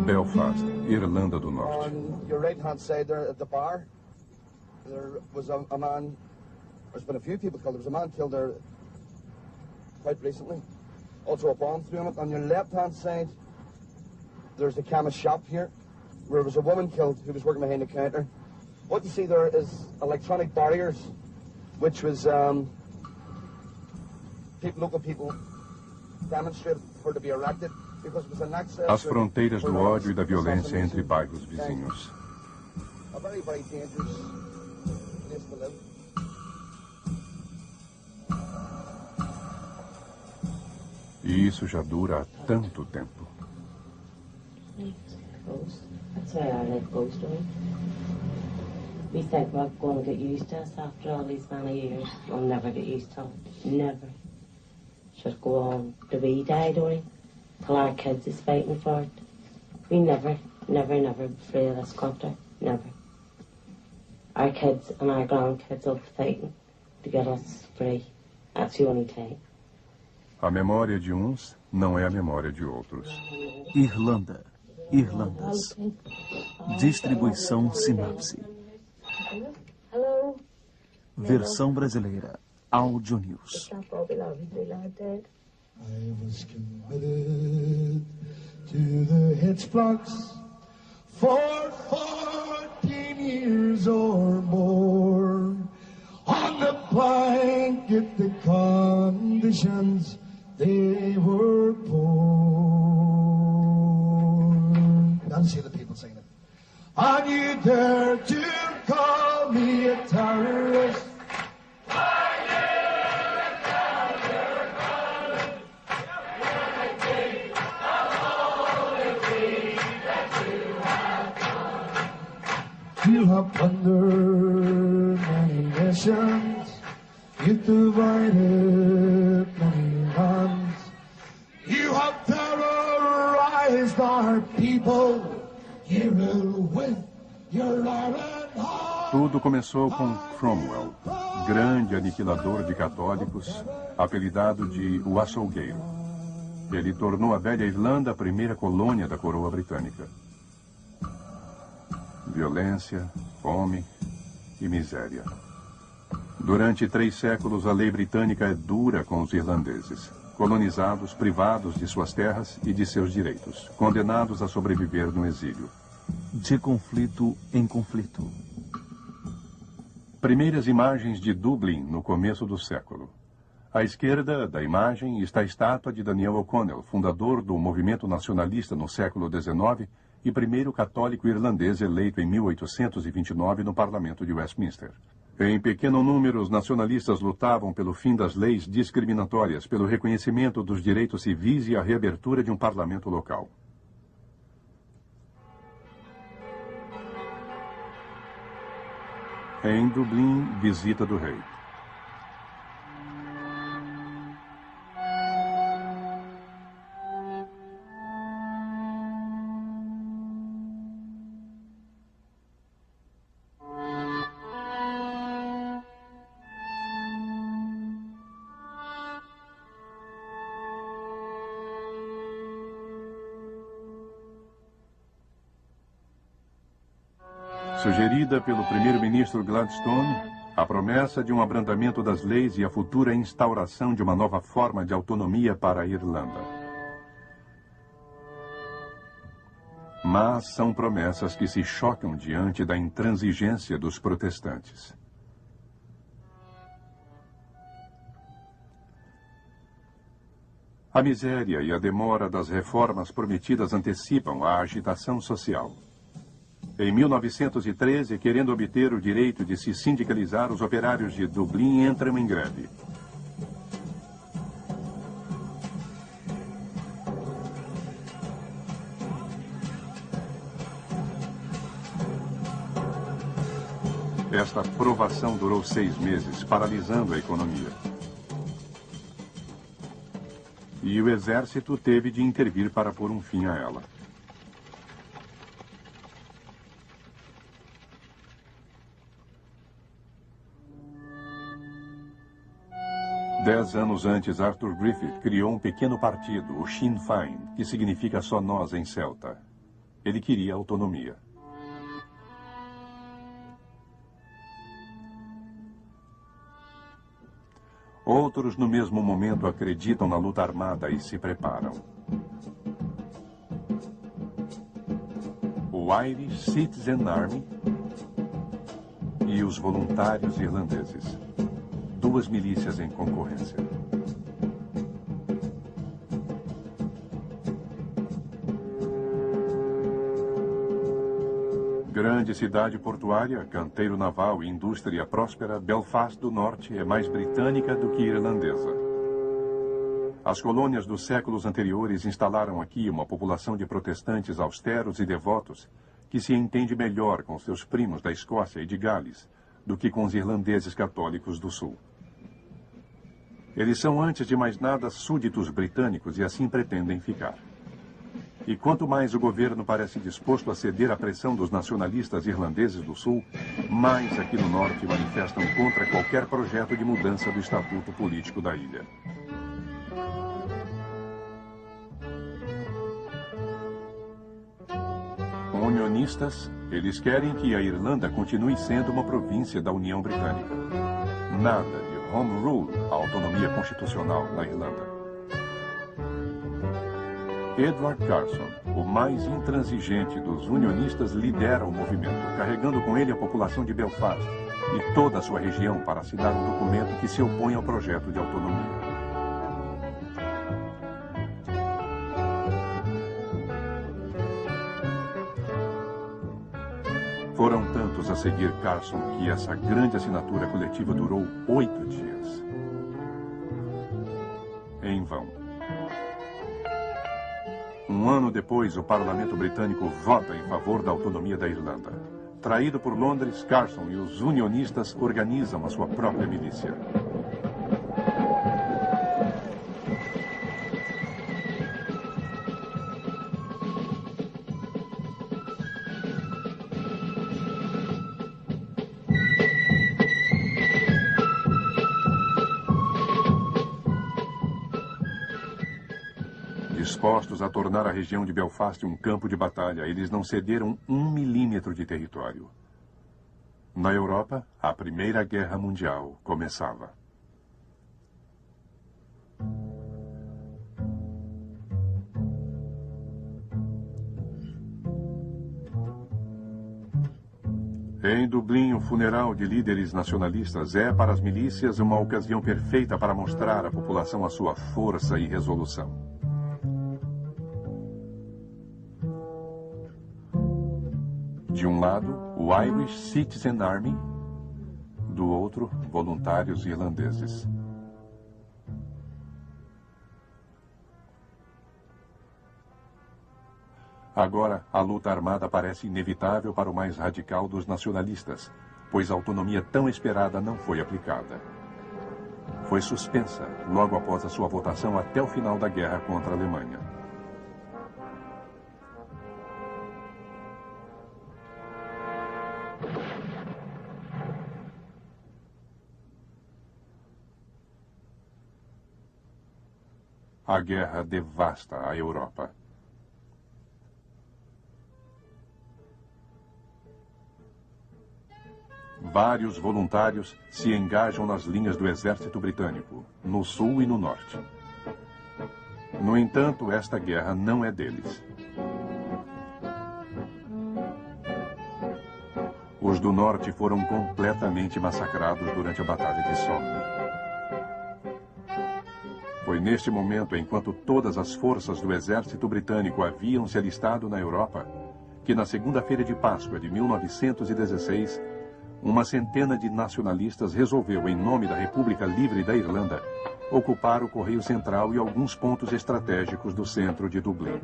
Belfast, Irlanda do Norte. On your right-hand side there at the bar, there was a man, there's been a few people killed, there was a man killed there quite recently. Also a bomb through him. On your left-hand side, there's a chemist shop here, where there was a woman killed who was working behind the counter. What you see there is electronic barriers, which was local people demonstrated for to be erected. As fronteiras do ódio e da violência entre bairros vizinhos. E isso já dura há tanto tempo. That's why our life goes down. We think we're going to get used to this after all these many years. We'll never get used to it. Never. Should go on to be died only. Till our kids is fighting for it. We never be free of this country. Never. Our kids and our grandkids will be fighting to get us free. That's the only time. A memória de uns não é a memória de outros. Irlanda. Irlandas. Distribuição Sinapse. Versão brasileira. Audio News. I was committed to the Hitchblocks for 14 years or more. On the blanket, the conditions, they were poor. Now see the people singing it. And you dare to call me a terrorist? You have plundered many nations, you've divided many lands, you have terrorized our people, you rule with your iron heart. Tudo começou com Cromwell, grande aniquilador de católicos, apelidado de O Açougueiro. Ele tornou a velha Irlanda a primeira colônia da coroa britânica. Violência, fome e miséria. Durante 3 séculos, a lei britânica é dura com os irlandeses, colonizados, privados de suas terras e de seus direitos, condenados a sobreviver no exílio. De conflito em conflito. Primeiras imagens de Dublin no começo do século. À esquerda da imagem está a estátua de Daniel O'Connell, fundador do movimento nacionalista no século XIX e primeiro católico irlandês eleito em 1829 no Parlamento de Westminster. Em pequeno número, os nacionalistas lutavam pelo fim das leis discriminatórias, pelo reconhecimento dos direitos civis e a reabertura de um parlamento local. Em Dublin, visita do rei. Sugerida pelo primeiro-ministro Gladstone, a promessa de um abrandamento das leis e a futura instauração de uma nova forma de autonomia para a Irlanda. Mas são promessas que se chocam diante da intransigência dos protestantes. A miséria e a demora das reformas prometidas antecipam a agitação social. Em 1913, querendo obter o direito de se sindicalizar, os operários de Dublin entram em greve. Esta provação durou 6 meses, paralisando a economia. E o exército teve de intervir para pôr um fim a ela. 10 anos antes, Arthur Griffith criou um pequeno partido, o Sinn Féin, que significa só nós em celta. Ele queria autonomia. Outros, no mesmo momento, acreditam na luta armada e se preparam. O Irish Citizen Army e os voluntários irlandeses. Duas milícias em concorrência. Grande cidade portuária, canteiro naval e indústria próspera, Belfast do Norte é mais britânica do que irlandesa. As colônias dos séculos anteriores instalaram aqui uma população de protestantes austeros e devotos que se entende melhor com seus primos da Escócia e de Gales do que com os irlandeses católicos do Sul. Eles são, antes de mais nada, súditos britânicos e assim pretendem ficar. E quanto mais o governo parece disposto a ceder à pressão dos nacionalistas irlandeses do Sul, mais aqui no Norte manifestam contra qualquer projeto de mudança do estatuto político da ilha. Unionistas, eles querem que a Irlanda continue sendo uma província da União Britânica. Nada de Home Rule, a autonomia constitucional na Irlanda. Edward Carson, o mais intransigente dos unionistas, lidera o movimento, carregando com ele a população de Belfast e toda a sua região para assinar um documento que se opõe ao projeto de autonomia. Foram tantos a seguir Carson que essa grande assinatura coletiva durou 8 dias. Em vão. Um ano depois, o parlamento britânico vota em favor da autonomia da Irlanda. Traído por Londres, Carson e os unionistas organizam a sua própria milícia. Dispostos a tornar a região de Belfast um campo de batalha, eles não cederam 1 milímetro de território. Na Europa, a Primeira Guerra Mundial começava. Em Dublin, o funeral de líderes nacionalistas é, para as milícias, uma ocasião perfeita para mostrar à população a sua força e resolução. De um lado, o Irish Citizen Army, do outro, voluntários irlandeses. Agora, a luta armada parece inevitável para o mais radical dos nacionalistas, pois a autonomia tão esperada não foi aplicada. Foi suspensa logo após a sua votação até o final da guerra contra a Alemanha. A guerra devasta a Europa. Vários voluntários se engajam nas linhas do exército britânico, no sul e no norte. No entanto, esta guerra não é deles. Os do norte foram completamente massacrados durante a Batalha de Somme. Foi neste momento, enquanto todas as forças do exército britânico haviam se alistado na Europa, que na segunda-feira de Páscoa de 1916, uma centena de nacionalistas resolveu, em nome da República Livre da Irlanda, ocupar o Correio Central e alguns pontos estratégicos do centro de Dublin.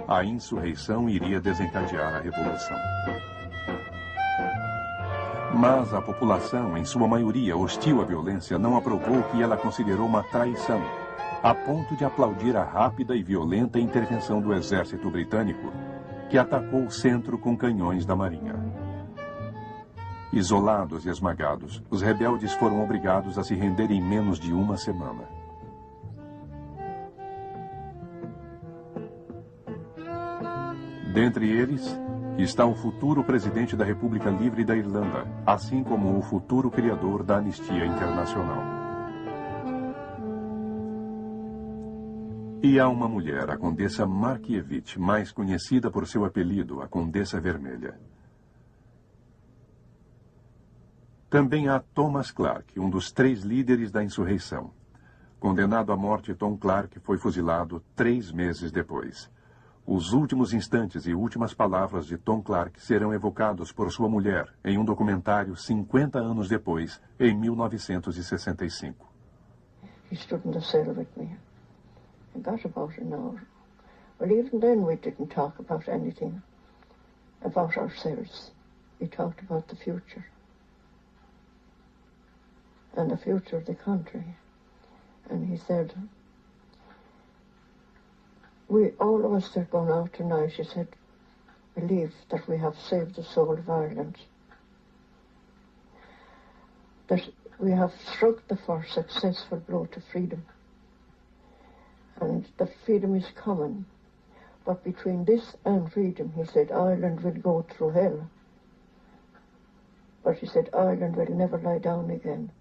A insurreição iria desencadear a Revolução. Mas a população, em sua maioria hostil à violência, não aprovou o que ela considerou uma traição, a ponto de aplaudir a rápida e violenta intervenção do exército britânico, que atacou o centro com canhões da Marinha. Isolados e esmagados, os rebeldes foram obrigados a se render em menos de uma semana. Dentre eles está o futuro presidente da República Livre da Irlanda, assim como o futuro criador da Anistia Internacional. E há uma mulher, a Condessa Markievicz, mais conhecida por seu apelido, a Condessa Vermelha. Também há Thomas Clark, um dos 3 líderes da insurreição. Condenado à morte, Tom Clark foi fuzilado 3 meses depois. Os últimos instantes e últimas palavras de Tom Clark serão evocados por sua mulher em um documentário 50 anos depois, em 1965. He stood in the cell with me. I got about an hour. Well, even then we didn't talk about anything about ourselves. We talked about the future. And the future of the country. And he said, all of us that are going out tonight, he said, believe that we have saved the soul of Ireland. That we have struck the first successful blow to freedom. And the freedom is coming. But between this and freedom, he said, Ireland will go through hell. But he said, Ireland will never lie down again.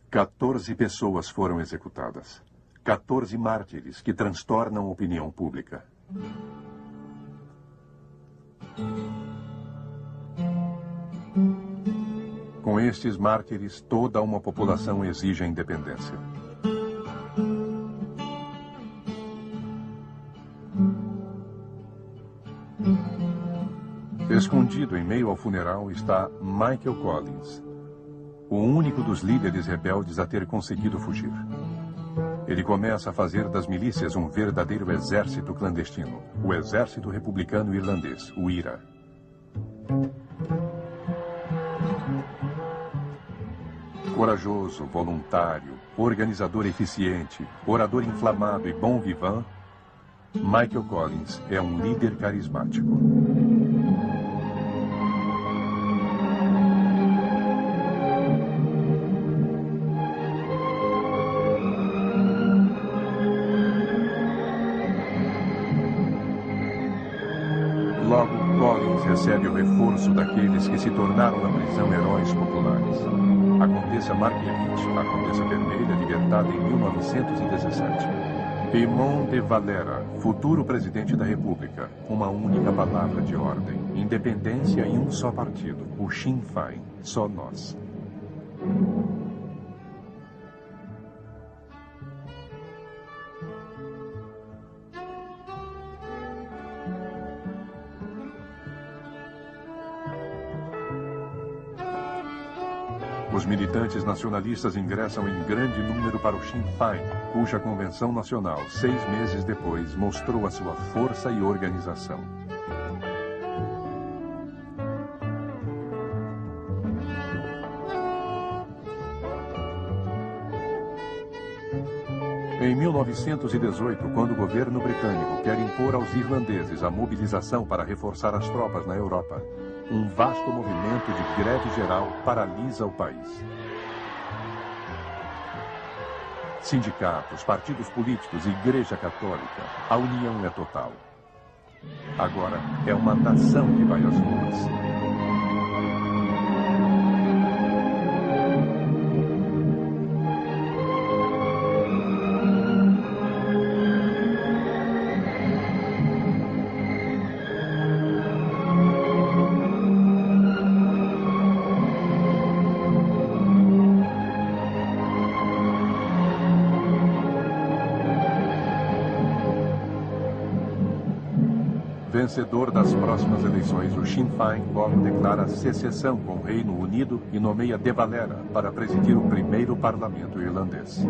14 pessoas foram executadas. 14 mártires que transtornam a opinião pública. Com estes mártires, toda uma população exige a independência. Escondido em meio ao funeral está Michael Collins, o único dos líderes rebeldes a ter conseguido fugir. Ele começa a fazer das milícias um verdadeiro exército clandestino, o Exército Republicano Irlandês, o IRA. Corajoso, voluntário, organizador eficiente, orador inflamado e bom vivant, Michael Collins é um líder carismático. Logo, Collins recebe o reforço daqueles que se tornaram na prisão heróis populares. A Condessa Markievicz, a Condessa Vermelha, libertada em 1917. Eamon de Valera, futuro presidente da República. Uma única palavra de ordem. Independência e um só partido. O Sinn Féin. Só nós. Os militantes nacionalistas ingressam em grande número para o Sinn Féin, cuja convenção nacional, 6 meses depois, mostrou a sua força e organização. Em 1918, quando o governo britânico quer impor aos irlandeses a mobilização para reforçar as tropas na Europa, um vasto movimento de greve geral paralisa o país. Sindicatos, partidos políticos e Igreja Católica, a união é total. Agora é uma nação que vai às ruas. Vencedor das próximas eleições, o Sinn Féin logo declara secessão com o Reino Unido e nomeia de Valera para presidir o primeiro parlamento irlandês.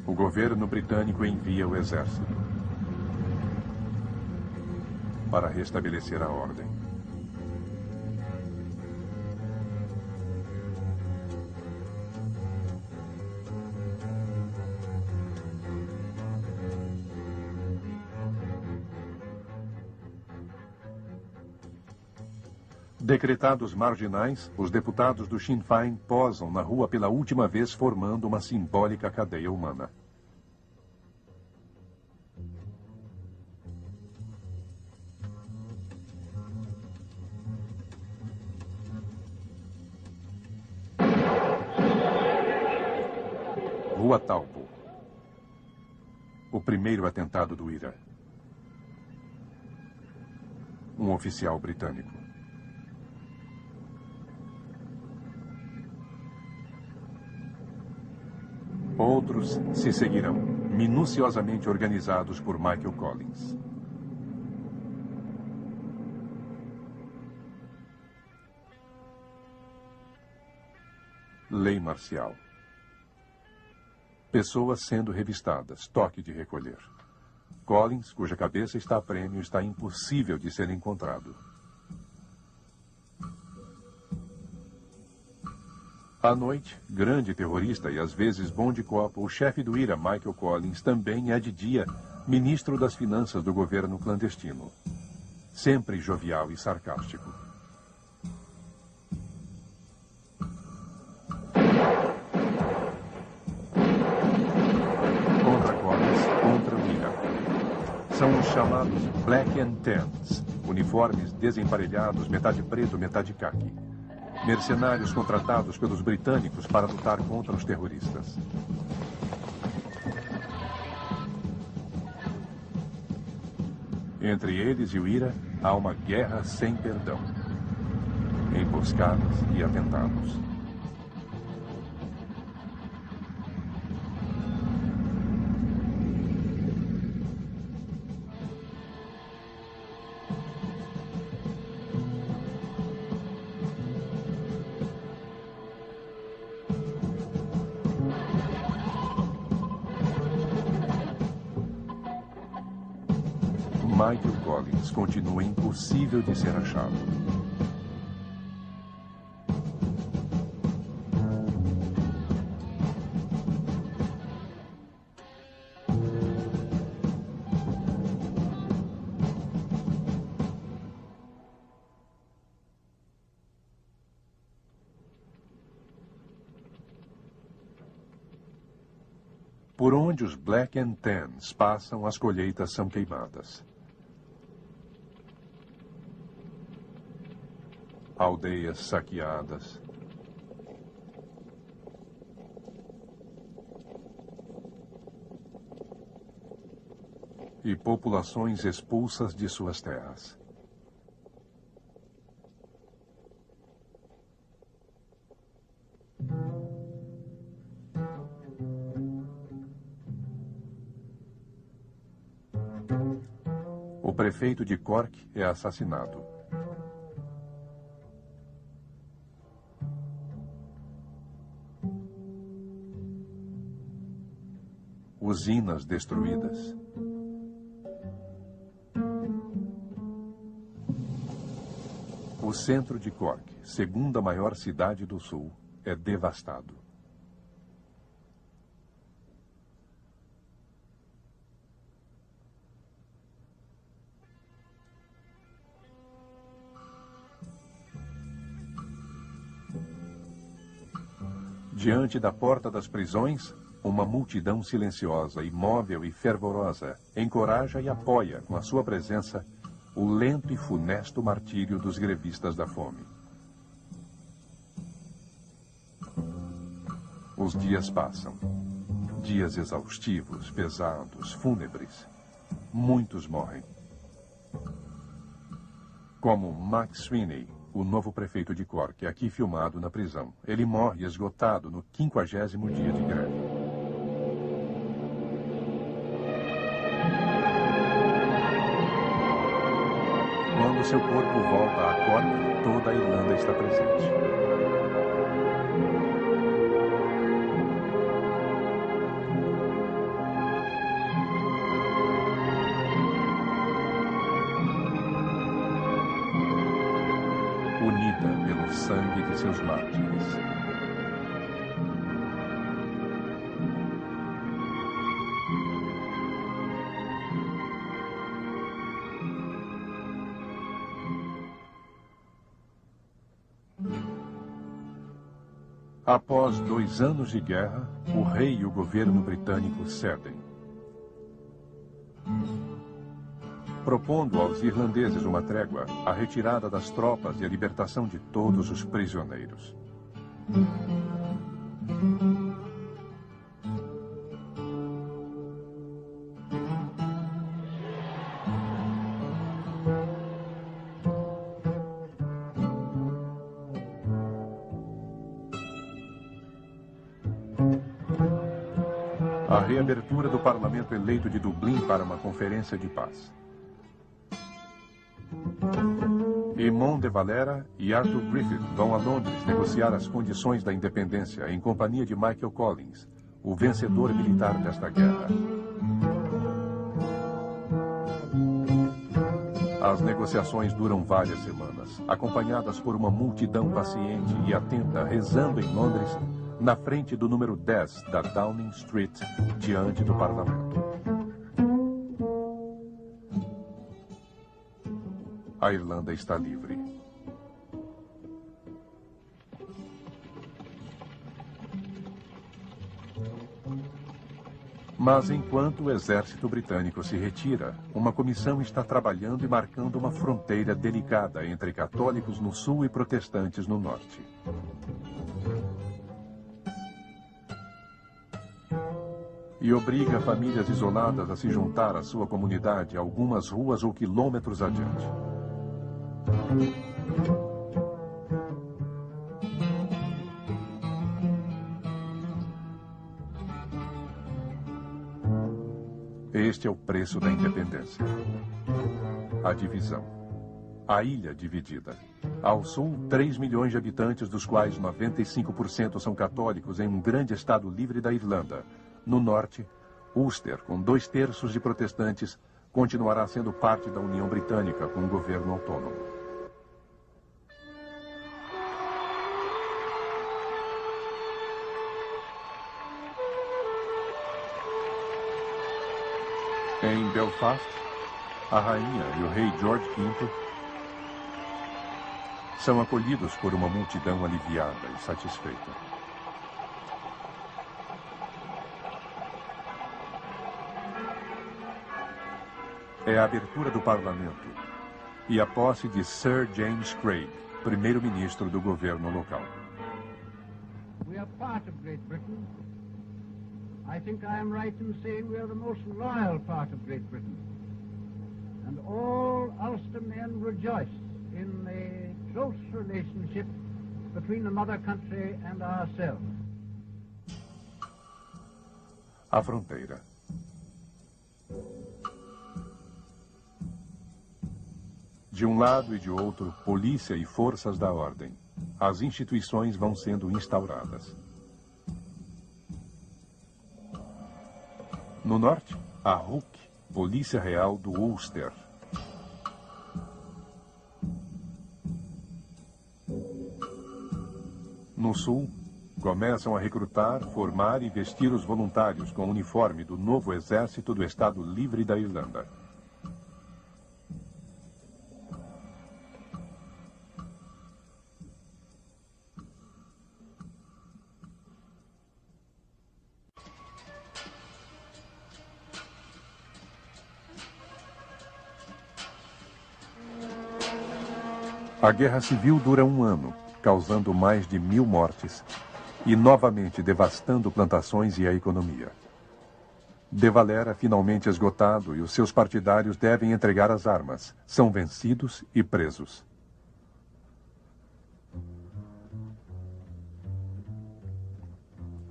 O governo britânico envia o exército para restabelecer a ordem. Decretados marginais, os deputados do Sinn Féin posam na rua pela última vez, formando uma simbólica cadeia humana. Rua Talbot. O primeiro atentado do IRA. Um oficial britânico. Outros se seguirão, minuciosamente organizados por Michael Collins. Lei marcial. Pessoas sendo revistadas, toque de recolher. Collins, cuja cabeça está a prêmio, está impossível de ser encontrado. À noite, grande terrorista e às vezes bom de copa, o chefe do IRA, Michael Collins, também é de dia ministro das finanças do governo clandestino. Sempre jovial e sarcástico. Contra Collins, contra o IRA. São os chamados Black and Tans, uniformes desemparelhados, metade preto, metade caqui. Mercenários contratados pelos britânicos para lutar contra os terroristas. Entre eles e o IRA, há uma guerra sem perdão. Emboscadas e atentados. Michael Collins continua impossível de ser achado. Por onde os Black and Tans passam, as colheitas são queimadas. Aldeias saqueadas. E populações expulsas de suas terras. O prefeito de Cork é assassinado. Usinas destruídas. O centro de Cork, segunda maior cidade do sul, é devastado. Diante da porta das prisões, uma multidão silenciosa, imóvel e fervorosa encoraja e apoia, com a sua presença, o lento e funesto martírio dos grevistas da fome. Os dias passam. Dias exaustivos, pesados, fúnebres. Muitos morrem. Como Max Sweeney, o novo prefeito de Cork, aqui filmado na prisão. Ele morre esgotado no 50º dia de greve. Quando seu corpo volta a Cork, toda a Irlanda está presente. Unida pelo sangue de seus mártires. Após 2 anos de guerra, o rei e o governo britânico cedem, propondo aos irlandeses uma trégua, a retirada das tropas e a libertação de todos os prisioneiros. A reabertura do parlamento eleito de Dublin para uma conferência de paz. Eamon de Valera e Arthur Griffith vão a Londres negociar as condições da independência em companhia de Michael Collins, o vencedor militar desta guerra. As negociações duram várias semanas, acompanhadas por uma multidão paciente e atenta rezando em Londres, na frente do número 10 da Downing Street, diante do parlamento. A Irlanda está livre. Mas enquanto o exército britânico se retira, uma comissão está trabalhando e marcando uma fronteira delicada entre católicos no sul e protestantes no norte. E obriga famílias isoladas a se juntar à sua comunidade algumas ruas ou quilômetros adiante. Este é o preço da independência. A divisão. A ilha dividida. Ao sul, 3 milhões de habitantes, dos quais 95% são católicos, em um grande estado livre da Irlanda. No norte, Ulster, com 2/3 de protestantes, continuará sendo parte da União Britânica, com um governo autônomo. Em Belfast, a rainha e o rei George V são acolhidos por uma multidão aliviada e satisfeita. É a abertura do parlamento e a posse de Sir James Craig, primeiro-ministro do governo local. We are part of Great Britain. I think I am right in saying we are the most loyal part of Great Britain. And all Ulster men rejoice in the close relationship between the mother country and ourselves. A fronteira. De um lado e de outro, polícia e forças da ordem. As instituições vão sendo instauradas. No norte, a RUC, Polícia Real do Ulster. No sul, começam a recrutar, formar e vestir os voluntários com o uniforme do novo exército do Estado Livre da Irlanda. A Guerra Civil dura 1 ano, causando mais de 1000 mortes e novamente devastando plantações e a economia. De Valera, finalmente esgotado, e os seus partidários devem entregar as armas. São vencidos e presos.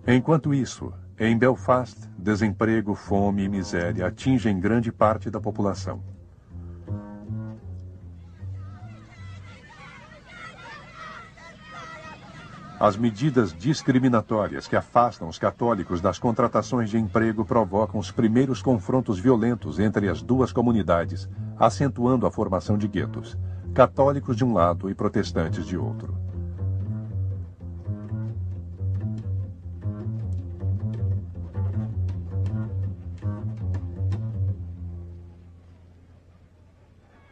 Enquanto isso, em Belfast, desemprego, fome e miséria atingem grande parte da população. As medidas discriminatórias que afastam os católicos das contratações de emprego provocam os primeiros confrontos violentos entre as duas comunidades, acentuando a formação de guetos, católicos de um lado e protestantes de outro.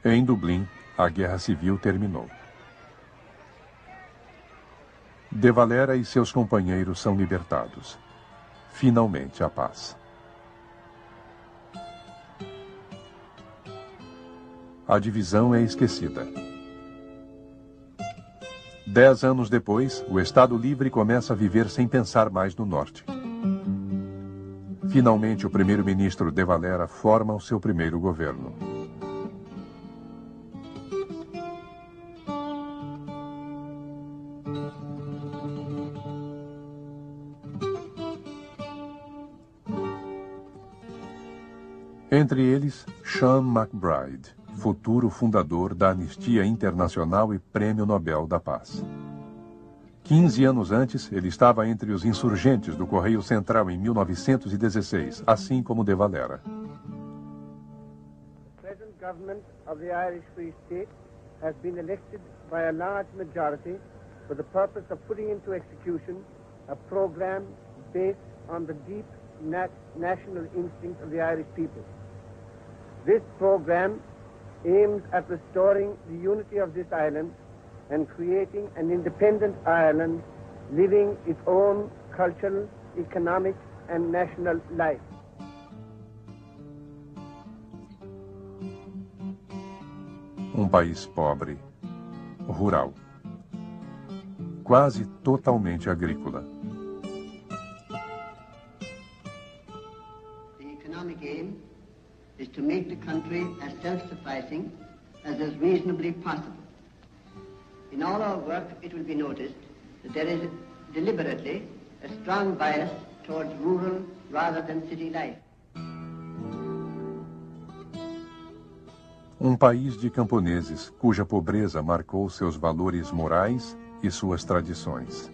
Em Dublin, a Guerra Civil terminou. De Valera e seus companheiros são libertados. Finalmente a paz. A divisão é esquecida. 10 anos depois, o Estado Livre começa a viver sem pensar mais no norte. Finalmente, o primeiro-ministro De Valera forma o seu primeiro governo. Entre eles, Sean MacBride, futuro fundador da Anistia Internacional e Prêmio Nobel da Paz. 15 anos antes, ele estava entre os insurgentes do Correio Central em 1916, assim como De Valera. The present government of the Irish Free State has been elected by a large majority for the purpose of putting into execution a program based on the deep national instinct of the Irish people. This program aims at restoring the unity of this island and creating an independent Ireland living its own cultural, economic and national life. Um país pobre, rural, quase totalmente agrícola. The economic aim is to make the country as self-sufficing as is reasonably possible. In all our work, it will be noticed that there is deliberately a strong bias towards rural rather than city life. Um país de camponeses cuja pobreza marcou seus valores morais e suas tradições.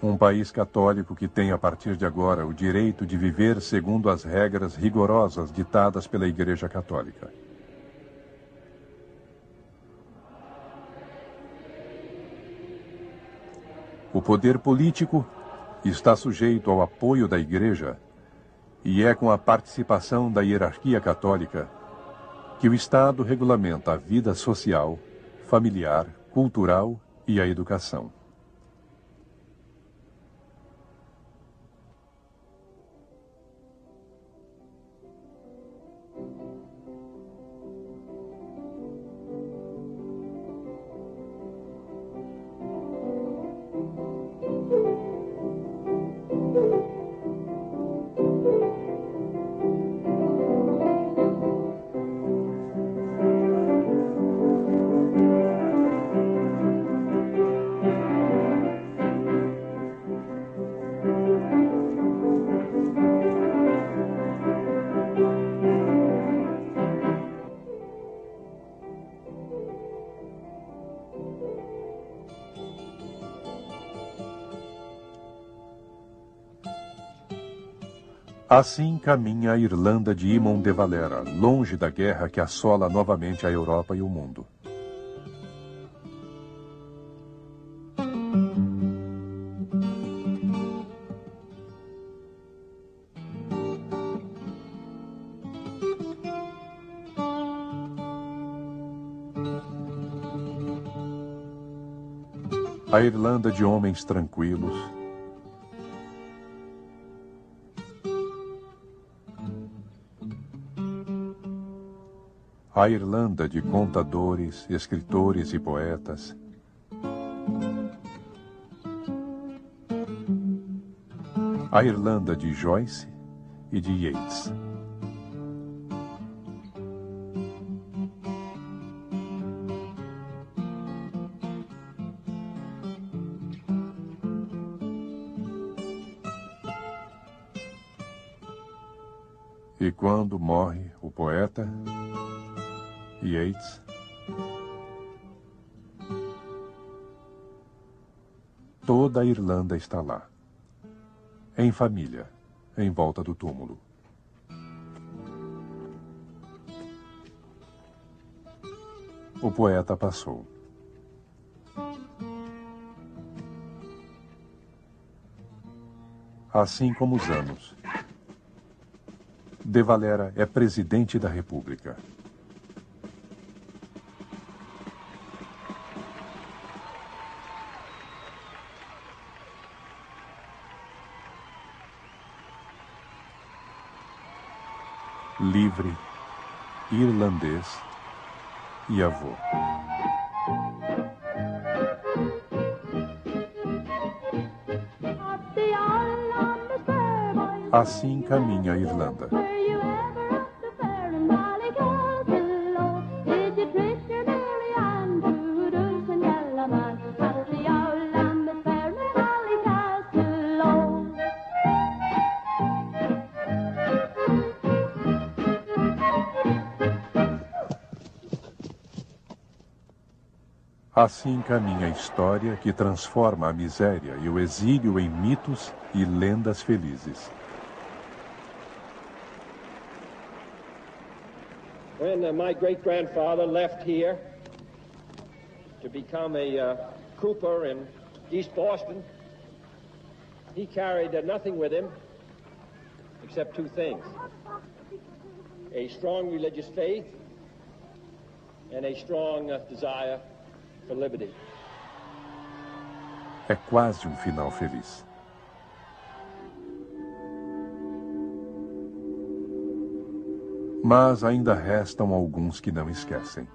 Um país católico que tem a partir de agora o direito de viver segundo as regras rigorosas ditadas pela Igreja Católica. O poder político está sujeito ao apoio da Igreja e é com a participação da hierarquia católica que o Estado regulamenta a vida social, familiar, cultural e a educação. Assim caminha a Irlanda de Eamon de Valera, longe da guerra que assola novamente a Europa e o mundo. A Irlanda de homens tranquilos, a Irlanda de contadores, escritores e poetas, a Irlanda de Joyce e de Yeats. E quando morre o poeta Yeats, toda a Irlanda está lá, em família, em volta do túmulo. O poeta passou. assim como os anos. De Valera é presidente da República. Livre, irlandês e avô. Assim caminha a Irlanda. Assim caminha a história que transforma a miséria e o exílio em mitos e lendas felizes. When my great-grandfather left here to become a cooper in East Boston, he carried nothing with him except two things: a strong religious faith and a strong desire for liberty. É quase um final feliz. Mas ainda restam alguns que não esquecem.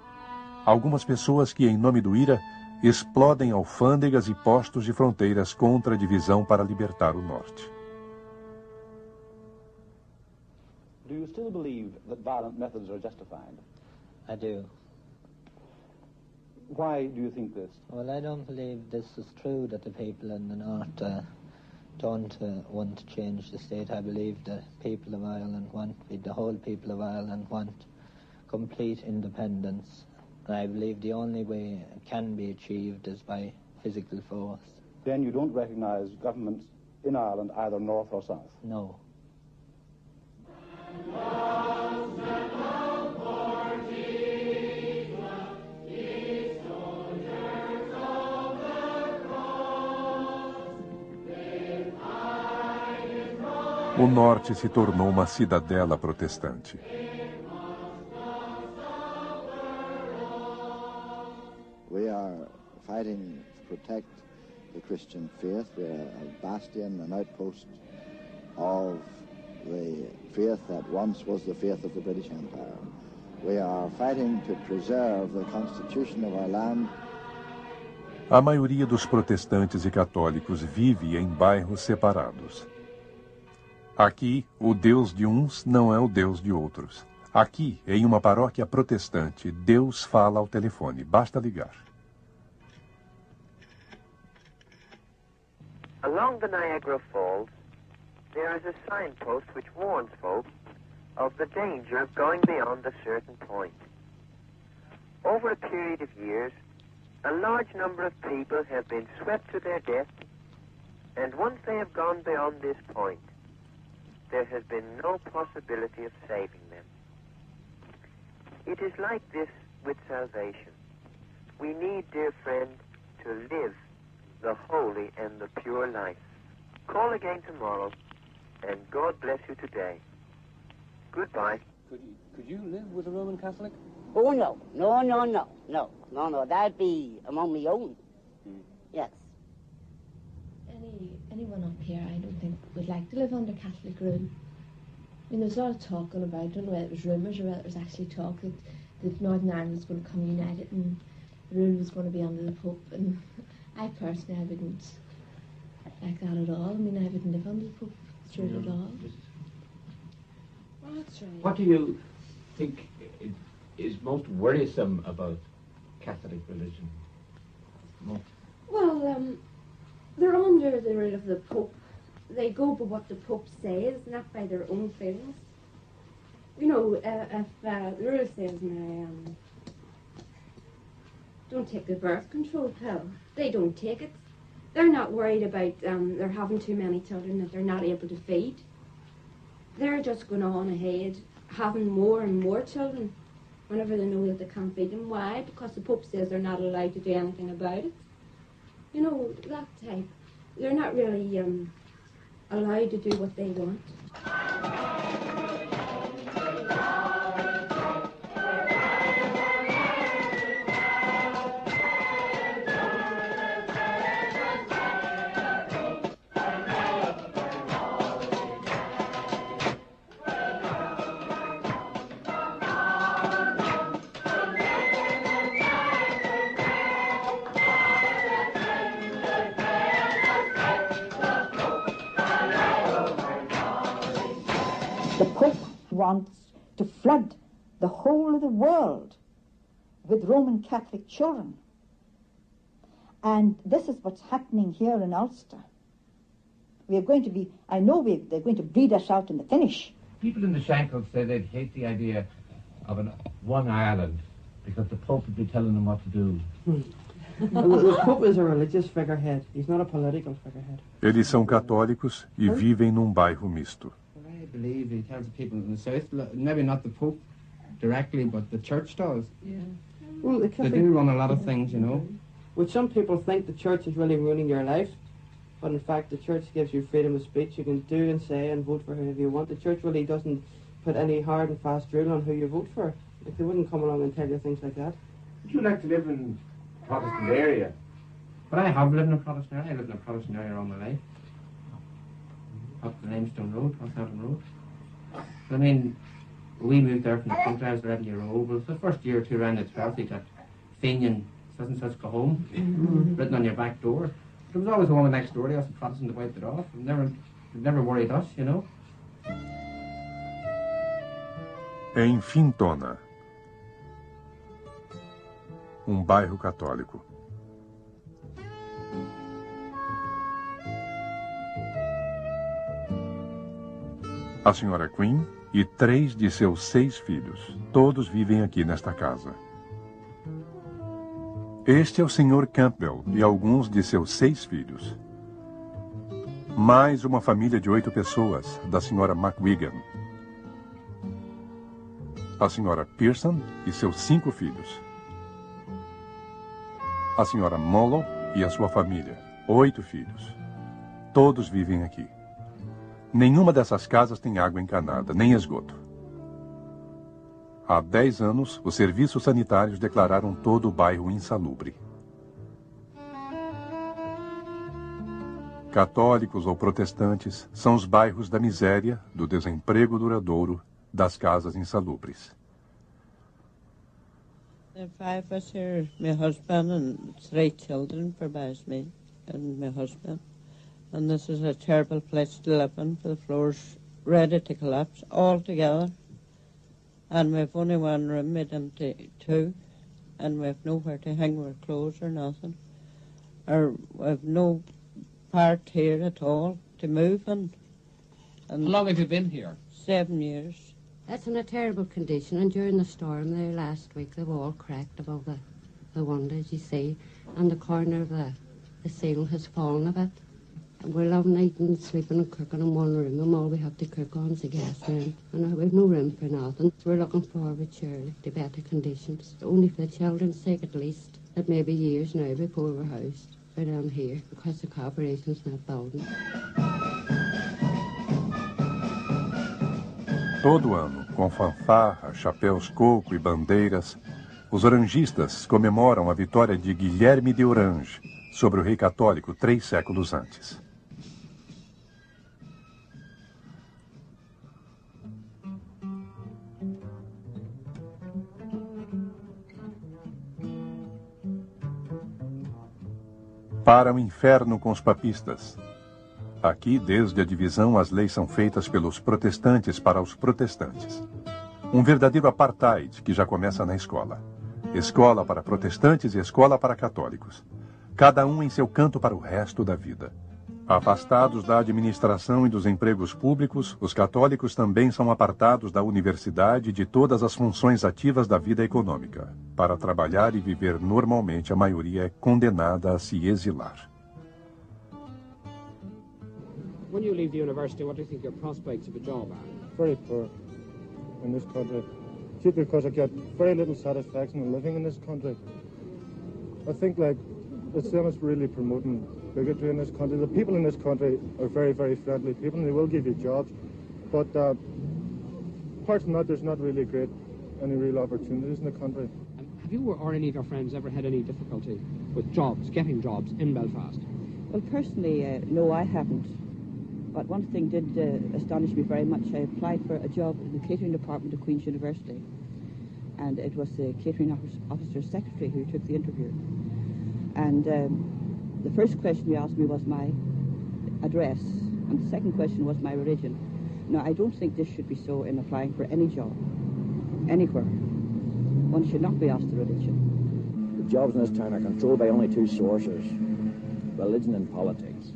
Algumas pessoas que, em nome do IRA, explodem alfândegas e postos de fronteiras contra a divisão para libertar o norte. Do you still believe that violent methods are justified? I do. Why do you think this? Well, I don't believe this is true, that the people in the north don't want to change the state. I believe the people of Ireland the whole people of Ireland want complete independence. And I believe the only way it can be achieved is by physical force. Then you don't recognise governments in Ireland, either north or south? No. O norte se tornou uma cidadela protestante. We are fighting to protect the Christian faith. We are a bastion, an outpost of the faith that once was the faith of the British Empire. We are fighting to preserve the constitution of our land. A maioria dos protestantes e católicos vive em bairros separados. Aqui, o Deus de uns não é o Deus de outros. Aqui, em uma paróquia protestante, Deus fala ao telefone. Basta ligar. Along the Niagara Falls, there is a signpost which warns folk of the danger of going beyond a certain point. Over a period of years, a large number of people have been swept to their death, and once they have gone beyond this point, there has been no possibility of saving them. It is like this with salvation. We need, dear friend, to live the holy and the pure life. Call again tomorrow, and God bless you today. Goodbye. Could you live with a Roman Catholic? Oh, no. No. That'd be among my own. Yes. Anyone up here, I don't think, would like to live under Catholic rule. I mean, there's a lot of talking about, I don't know whether it was rumours or whether it was actually talk that Northern Ireland was going to come united and the rule was going to be under the Pope. And I personally, I wouldn't like that at all. I mean, I wouldn't live under the Pope's rule at all. Well, that's right. What do you think is most worrisome about Catholic religion? Well, they're under the rule of the Pope. They go by what the Pope says, not by their own feelings. You know, if the rule says now, don't take the birth control pill, they don't take it. They're not worried about they're having too many children that they're not able to feed. They're just going on ahead, having more and more children whenever they know that they can't feed them. Why? Because the Pope says they're not allowed to do anything about it. You know, that type. They're not really allowed to do what they want. The Pope wants to flood the whole of the world with Roman Catholic children. And this is what's happening here in Ulster. We are going to be, I know they're going to breed us out in the finish. People in the Shankles say they'd hate the idea of one Ireland because the Pope would be telling them what to do. The Pope is a religious figurehead. He's not a political figurehead. Eles são católicos e vivem num bairro misto. I believe he tells the people in the south, maybe not the Pope directly, but the church does. Yeah. Well, they do run a lot of things, you know. Which some people think the church is really ruining your life, but in fact the church gives you freedom of speech. You can do and say and vote for whoever you want. The church really doesn't put any hard and fast rule on who you vote for. Like, they wouldn't come along and tell you things like that. Would you like to live in a Protestant area? But I have lived in a Protestant area. I lived in a Protestant area all my life. Up the Limestone Road, Westhampton Road. I mean, we moved there from the country. I was 11-year-old. Well, the first year or two around the 12th, you got Fenian, such and such, go home, written on your back door. There was always a woman next door to us, a Protestant, that wiped it off. It never worried us, you know. Em Fintona, bairro católico. A senhora Queen e 3 de seus 6 filhos. Todos vivem aqui nesta casa. Este é o Sr. Campbell e alguns de seus 6 filhos. Mais uma família de 8 pessoas, da senhora McWigan. A senhora Pearson e seus 5 filhos. A senhora Mollo e a sua família, 8 filhos. Todos vivem aqui. Nenhuma dessas casas tem água encanada, nem esgoto. Há 10 anos, os serviços sanitários declararam todo o bairro insalubre. Católicos ou protestantes são os bairros da miséria, do desemprego duradouro, das casas insalubres. There are 5 of us here, my husband and 3 children for me and my husband. And this is a terrible place to live in, for the floor's ready to collapse altogether. And we've only one room made into 2, and we've nowhere to hang our clothes or nothing. Or we've no part here at all to move in. And how long have you been here? 7 years. That's in a terrible condition, and during the storm there last week, they've all cracked above the windows, you see, and the corner of the ceiling has fallen a bit. And we're loving eating, sleeping and cooking in one room, and all we have to cook on is a gas room. And we've no room for nothing. So we're looking forward, surely, to better conditions. Only for the children's sake, at least. It may be years now before we're housed. But I'm here, because the corporation's not building. Todo ano, com fanfarra, chapéus coco e bandeiras, os orangistas comemoram a vitória de Guilherme de Orange sobre o rei católico 3 séculos antes. Para o inferno com os papistas. Aqui, desde a divisão, as leis são feitas pelos protestantes para os protestantes. Um verdadeiro apartheid que já começa na escola. Escola para protestantes e escola para católicos. Cada um em seu canto para o resto da vida. Afastados da administração e dos empregos públicos, os católicos também são apartados da universidade e de todas as funções ativas da vida econômica. Para trabalhar e viver normalmente, a maioria é condenada a se exilar. When you leave the university, what do you think your prospects of a job are? Very poor in this country. Simply because I get very little satisfaction in living in this country. I think, like, the same as really promoting bigotry in this country. The people in this country are very, very friendly people, and they will give you jobs. But apart from that, there's not really any real opportunities in the country. Have you or any of your friends ever had any difficulty with jobs, getting jobs in Belfast? Well, personally, no, I haven't. But one thing did astonish me very much. I applied for a job in the catering department of Queen's University, and it was the catering officer's secretary who took the interview. And the first question he asked me was my address, and the second question was my religion. Now, I don't think this should be so in applying for any job, anywhere. One should not be asked the religion. The jobs in this town are controlled by only two sources, religion and politics.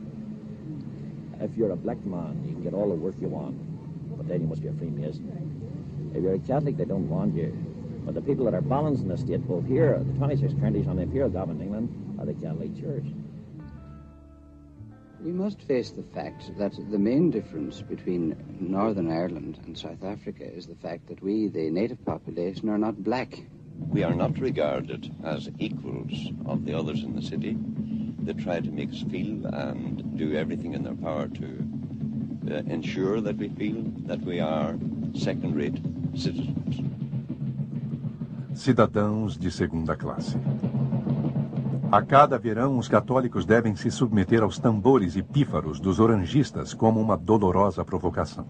If you're a black man, you can get all the work you want, but then you must be a Freemason. If you're a Catholic, they don't want you. But the people that are balanced in the state, both here, the 26 counties on the Imperial Government in England, are the Catholic Church. We must face the fact that the main difference between Northern Ireland and South Africa is the fact that we, the native population, are not black. We are not regarded as equals of the others in the city. They try to make us feel and do everything in their power to ensure that we feel that we are second-rate citizens. Cidadãos de segunda classe. A cada verão, os católicos devem se submeter aos tambores e pífaros dos orangistas como uma dolorosa provocação.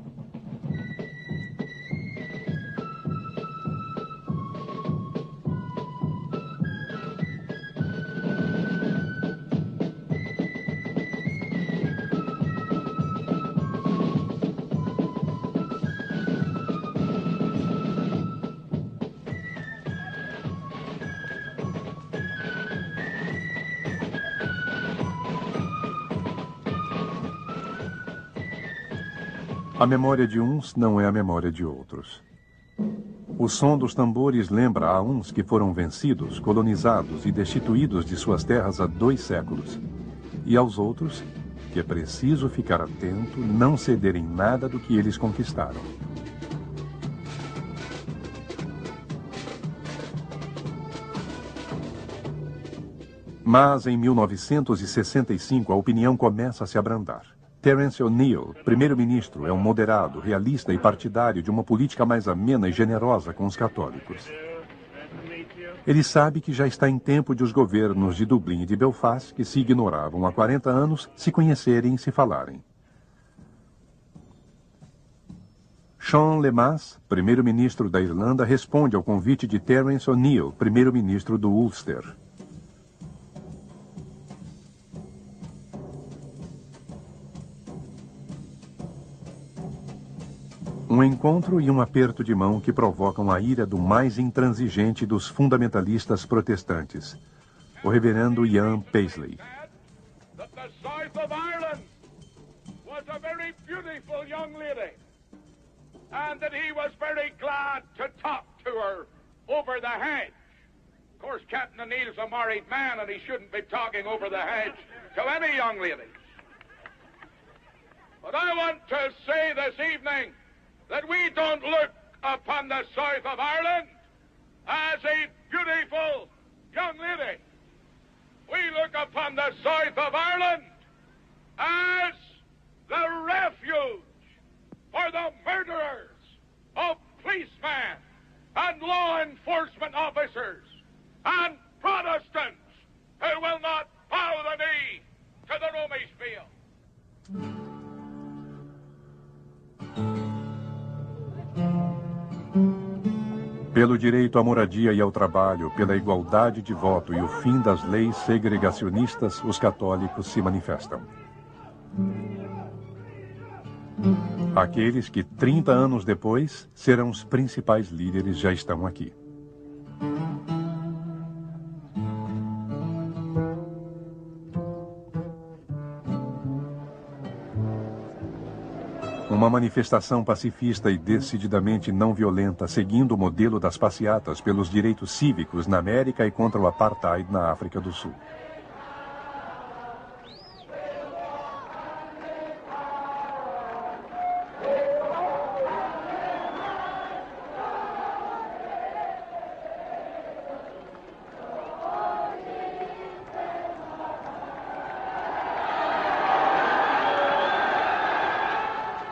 A memória de uns não é a memória de outros. O som dos tambores lembra a uns que foram vencidos, colonizados e destituídos de suas terras há 2 séculos. E aos outros, que é preciso ficar atento, não cederem nada do que eles conquistaram. Mas em 1965 a opinião começa a se abrandar. Terence O'Neill, primeiro-ministro, é um moderado, realista e partidário de uma política mais amena e generosa com os católicos. Ele sabe que já está em tempo de os governos de Dublin e de Belfast, que se ignoravam há 40 anos, se conhecerem e se falarem. Sean Lemass, primeiro-ministro da Irlanda, responde ao convite de Terence O'Neill, primeiro-ministro do Ulster. Um encontro e um aperto de mão que provocam a ira do mais intransigente dos fundamentalistas protestantes, o reverendo Ian Paisley. That the south of Ireland was a very beautiful young lady, and that he was very glad to talk to her over the hedge. Of course, Captain O'Neill's a married man, and he shouldn't be talking over the hedge to any young lady. But I want to say this evening that we don't look upon the south of Ireland as a beautiful young lady. We look upon the south of Ireland as the refuge for the murderers of policemen and law enforcement officers and Protestants who will not bow the knee to the Romish Field. Pelo direito à moradia e ao trabalho, pela igualdade de voto e o fim das leis segregacionistas, os católicos se manifestam. Aqueles que, 30 anos depois, serão os principais líderes já estão aqui. Uma manifestação pacifista e decididamente não violenta, seguindo o modelo das passeatas pelos direitos cívicos na América e contra o apartheid na África do Sul.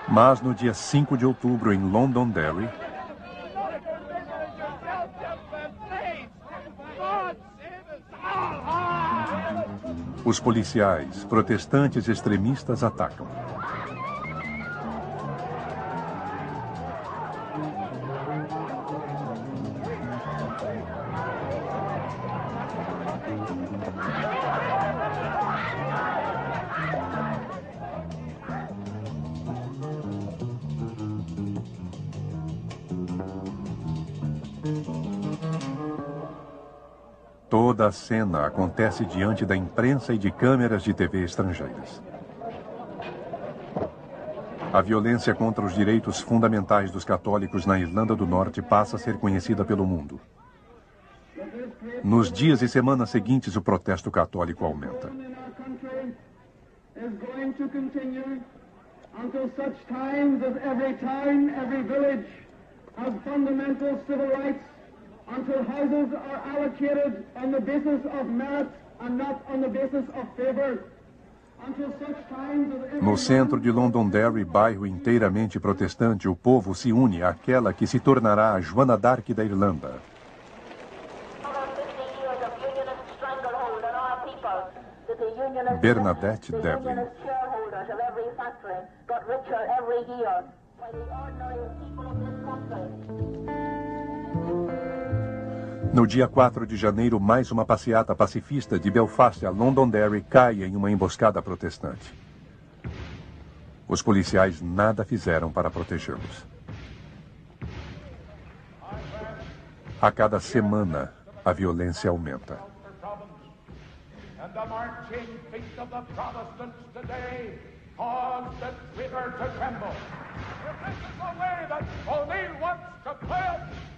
Mas no dia 5 de outubro, em Londonderry, os policiais, protestantes extremistas, atacam. Toda a cena acontece diante da imprensa e de câmeras de TV estrangeiras. A violência contra os direitos fundamentais dos católicos na Irlanda do Norte passa a ser conhecida pelo mundo. Nos dias e semanas seguintes, o protesto católico aumenta. Until houses are allocated on the basis of merit and not on the basis of favor. No centro de Londonderry, bairro inteiramente protestante, o povo se une àquela que se tornará a Joana d'Arc da Irlanda. Bernadette Devlin. No dia 4 de janeiro, mais uma passeata pacifista de Belfast a Londonderry cai em uma emboscada protestante. Os policiais nada fizeram para protegê-los. A cada semana, a violência aumenta.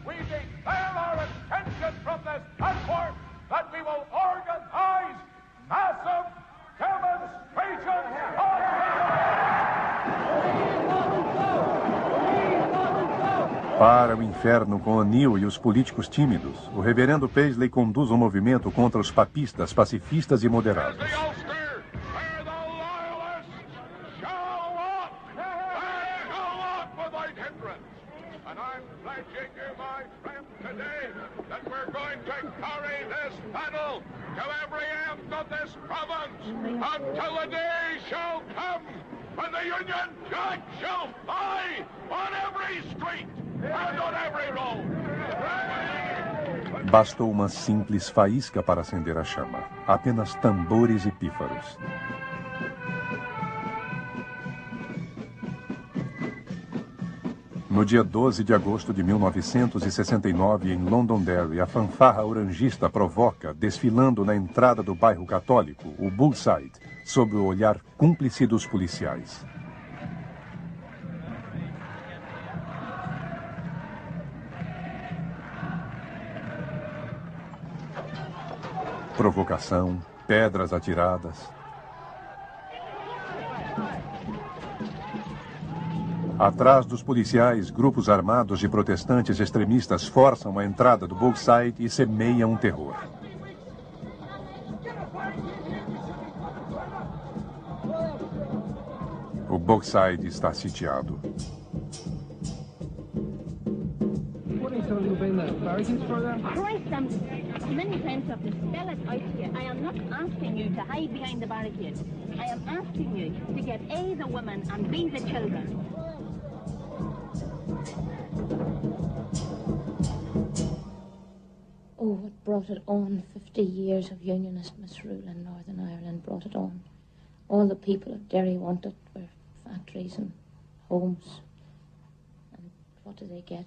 We declare our intention from this platform that we will organize massive demonstrations Para o inferno com O'Neill e os políticos tímidos, o reverendo Paisley conduz um movimento contra os papistas, pacifistas e moderados. until the day shall come when the Union Jack shall fly on every street and on every road. Bastou uma simples faísca para acender a chama. Apenas tambores e pífaros. No dia 12 de agosto de 1969, em Londonderry, a fanfarra orangista provoca, desfilando na entrada do bairro católico, o Bullside, sob o olhar cúmplice dos policiais. Provocação, pedras atiradas. Atrás dos policiais, grupos armados de protestantes extremistas forçam a entrada do Bullside e semeiam um terror. O Bullside está sitiado. Christ, I'm many times have to spell it out to you. I am not asking you to hide behind the barricade. I am asking you to get A, the women, and B, the children. Oh, what brought it on? 50 years of unionist misrule in Northern Ireland brought it on. All the people of Derry wanted were factories and homes. And what do they get?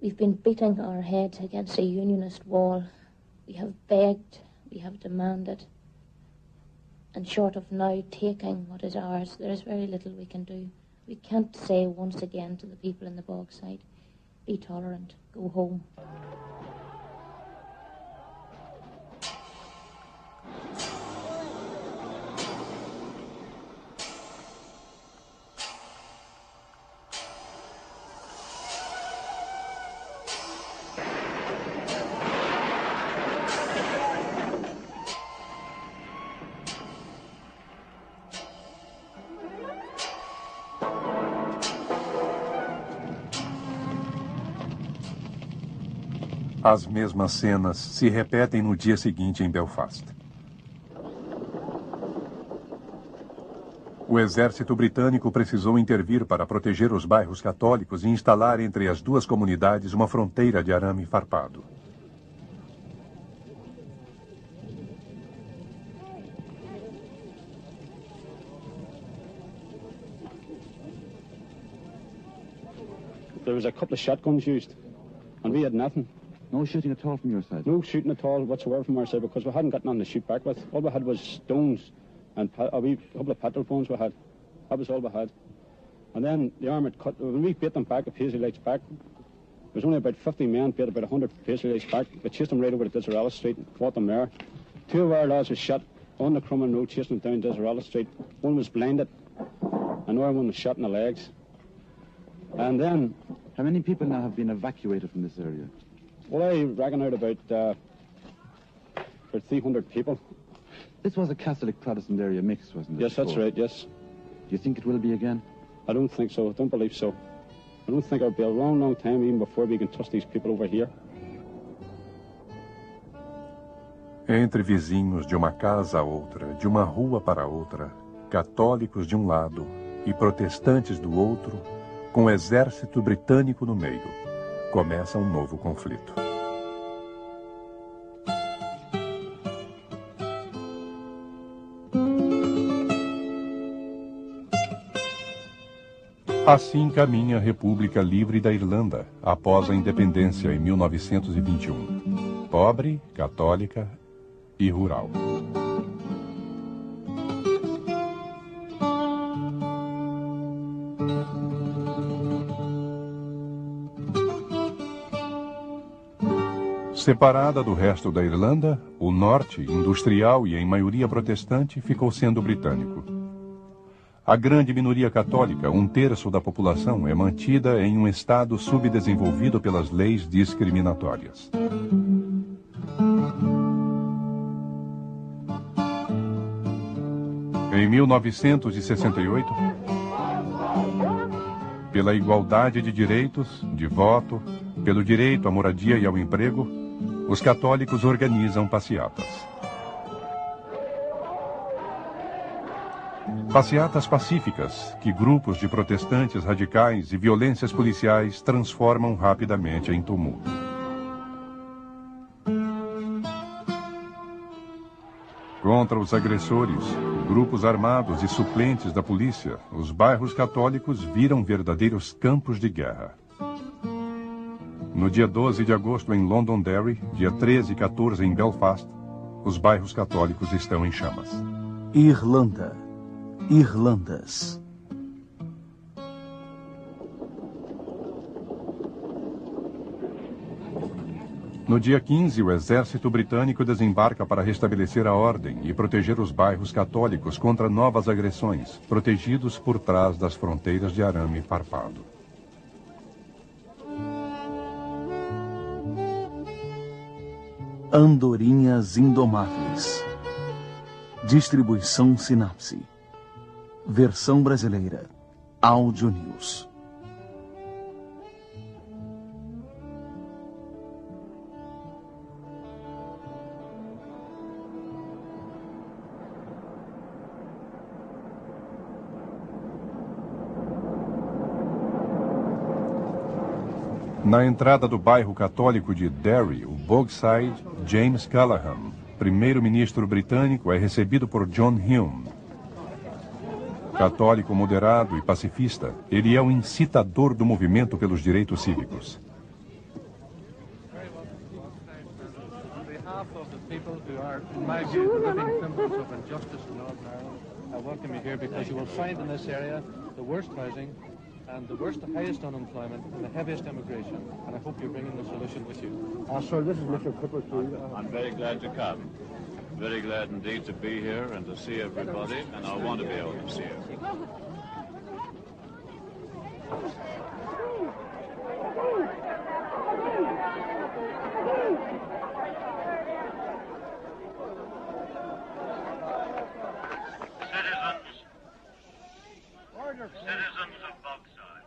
We've been beating our heads against a unionist wall. We have begged, we have demanded. And short of now taking what is ours, there is very little we can do. We can't say once again to the people in the Bogside, be tolerant, go home. As mesmas cenas se repetem no dia seguinte em Belfast. O exército britânico precisou intervir para proteger os bairros católicos e instalar entre as duas comunidades uma fronteira de arame farpado. There was a couple of shotguns used, and we had nothing. No shooting at all from your side? No shooting at all whatsoever from our side, because we hadn't got nothing to shoot back with. All we had was stones and a wee couple of petrol phones we had. That was all we had. And then the armoured cut, when we beat them back at Paisley Lakes back, there was only about 50 men, beat about 100 Paisley Lakes back. We chased them right over to Disarella Street and fought them there. 2 of our lads were shot on the Crumlin Road chasing them down Disarella Street. One was blinded, another one was shot in the legs. And then... How many people now have been evacuated from this area? Well, I reckon out about 300 people. This was a Catholic-Protestant area mix, wasn't it? Yes, that's right, yes. Do you think it will be again? I don't think so. I don't believe so. I don't think it'll be a long, long time even before we can trust these people over here. Entre vizinhos de uma casa a outra, de uma rua para outra, católicos de um lado e protestantes do outro, com o exército britânico no meio, começa um novo conflito. Assim caminha a República Livre da Irlanda, após a independência em 1921. Pobre, católica e rural. Separada do resto da Irlanda, o norte, industrial e em maioria protestante, ficou sendo britânico. A grande minoria católica, 1/3 da população, é mantida em um estado subdesenvolvido pelas leis discriminatórias. Em 1968, pela igualdade de direitos, de voto, pelo direito à moradia e ao emprego, os católicos organizam passeatas. Passeatas pacíficas que grupos de protestantes radicais e violências policiais transformam rapidamente em tumulto. Contra os agressores, grupos armados e suplentes da polícia, os bairros católicos viram verdadeiros campos de guerra. No dia 12 de agosto em Londonderry, dia 13 e 14 em Belfast, os bairros católicos estão em chamas. Irlanda. Irlandas. No dia 15, o exército britânico desembarca para restabelecer a ordem e proteger os bairros católicos contra novas agressões, protegidos por trás das fronteiras de arame farpado. Andorinhas Indomáveis. Distribuição Sinapse. Versão brasileira. Áudio News. Na entrada do bairro católico de Derry, o Bogside, James Callaghan, primeiro-ministro britânico, é recebido por John Hume. Católico moderado e pacifista, ele é o incitador do movimento pelos direitos cívicos. And the worst, the highest unemployment, and the heaviest immigration. And I hope you're bringing the solution with you. Sir, this is Mr. Cooper too. I'm very glad to come. Very glad indeed to be here and to see everybody, and I want to be able to see you. Citizens of Bogside,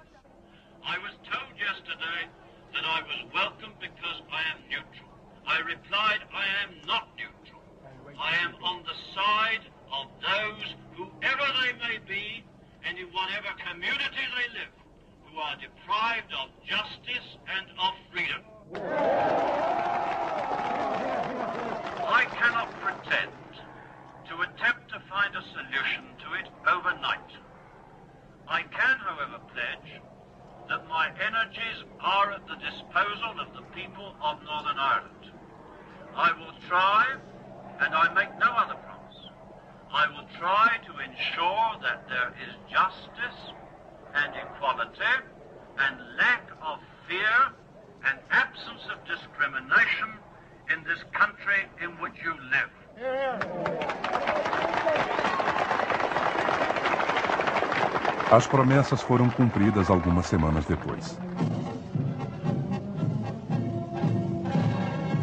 I was told yesterday that I was welcome because I am neutral. I replied, I am not neutral. I am on the side of those, whoever they may be, and in whatever community they live, who are deprived of justice and of freedom. I cannot pretend to attempt to find a solution to it overnight. I can, however, pledge that my energies are at the disposal of the people of Northern Ireland. I will try, and I make no other promise, I will try to ensure that there is justice and equality and lack of fear and absence of discrimination in this country in which you live. As promessas foram cumpridas algumas semanas depois.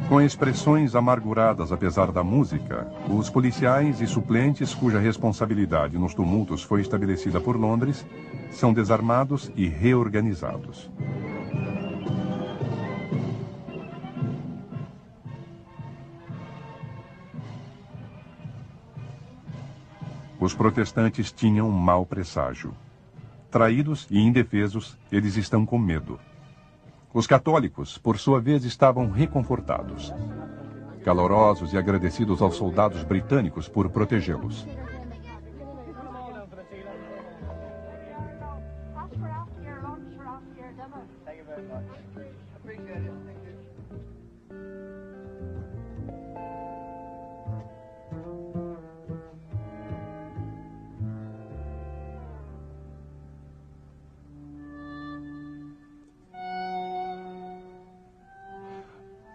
Com expressões amarguradas apesar da música, os policiais e suplentes cuja responsabilidade nos tumultos foi estabelecida por Londres são desarmados e reorganizados. Os protestantes tinham um mau presságio. Traídos e indefesos, eles estão com medo. Os católicos, por sua vez, estavam reconfortados, calorosos e agradecidos aos soldados britânicos por protegê-los.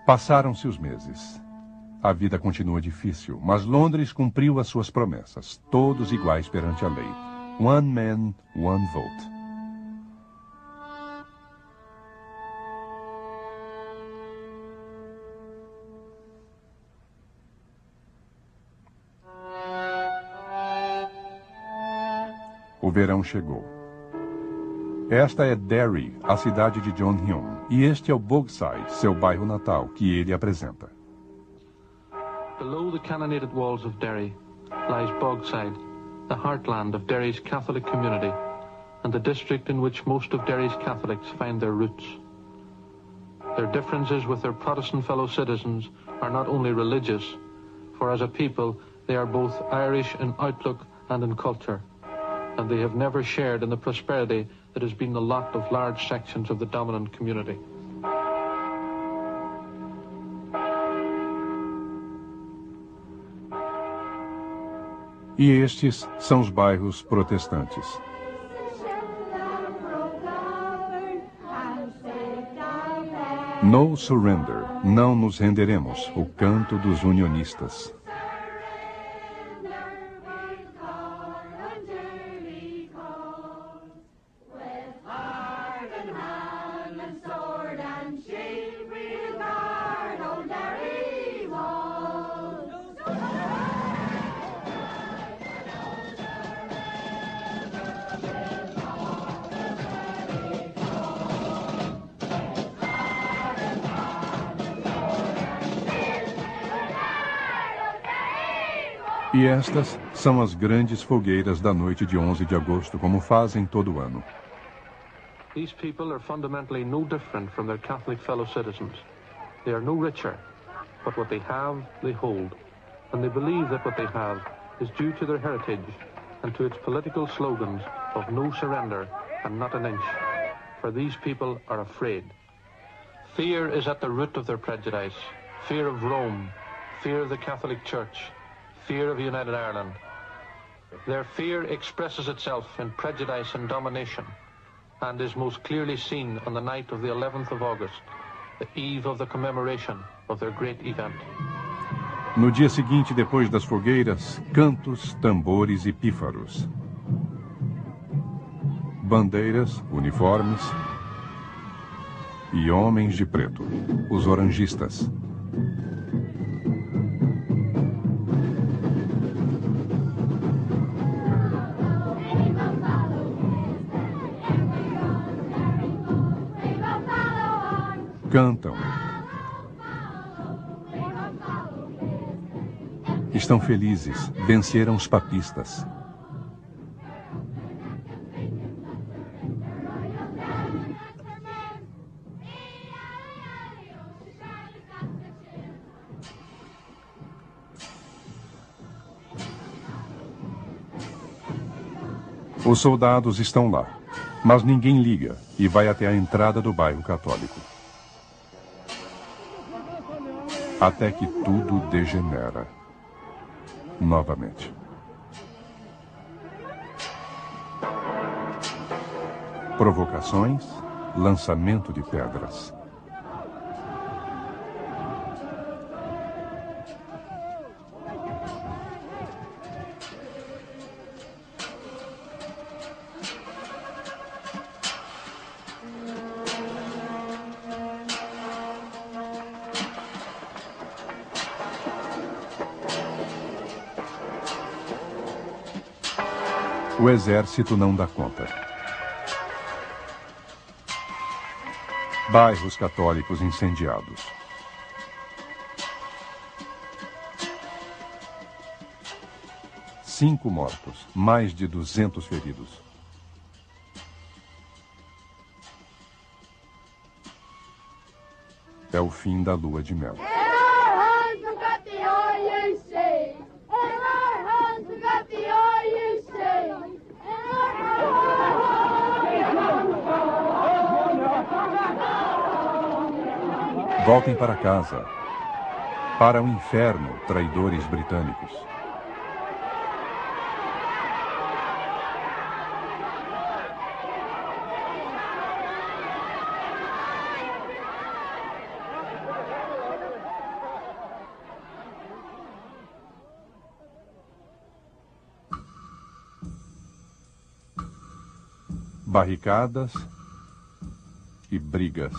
Passaram-se os meses. A vida continua difícil, mas Londres cumpriu as suas promessas, todos iguais perante a lei. One man, one vote. O verão chegou. Esta é Derry, a cidade de John Hume, e este é o Bogside, seu bairro natal, que ele apresenta. Below the cannonaded walls of Derry lies Bogside, the heartland of Derry's Catholic community, and the district in which most of Derry's Catholics find their roots. Their differences with their Protestant fellow citizens are not only religious, for as a people they are both Irish in outlook and in culture, and they have never shared in the prosperity that has been the lot of large sections of the dominant community. E estes são os bairros protestantes. No surrender, não nos renderemos, o canto dos unionistas. E estas são as grandes fogueiras da noite de 11 de agosto, como fazem todo ano. These people are fundamentally no different from their Catholic fellow citizens. They are no richer, but what they have, they hold. And they believe that what they have is due to their heritage and to its political slogans of no surrender and not an inch. For these people are afraid. Fear is at the root of their prejudice. Fear of Rome, fear of the Catholic Church, fear of United Ireland. Their fear expresses itself in prejudice and domination, and is most clearly seen on the night of the 11th of August, the eve of the commemoration of their great event. No dia seguinte, depois das fogueiras, cantos, tambores e pífaros. Bandeiras, uniformes e homens de preto, os orangistas. Cantam. Estão felizes, venceram os papistas. Os soldados estão lá, mas ninguém liga e vai até a entrada do bairro católico. Até que tudo degenera. Novamente. Provocações, lançamento de pedras. O exército não dá conta. Bairros católicos incendiados. Cinco mortos, mais de 200 feridos. É o fim da lua de mel. Voltem para casa. Para o inferno, traidores britânicos. Barricadas e brigas.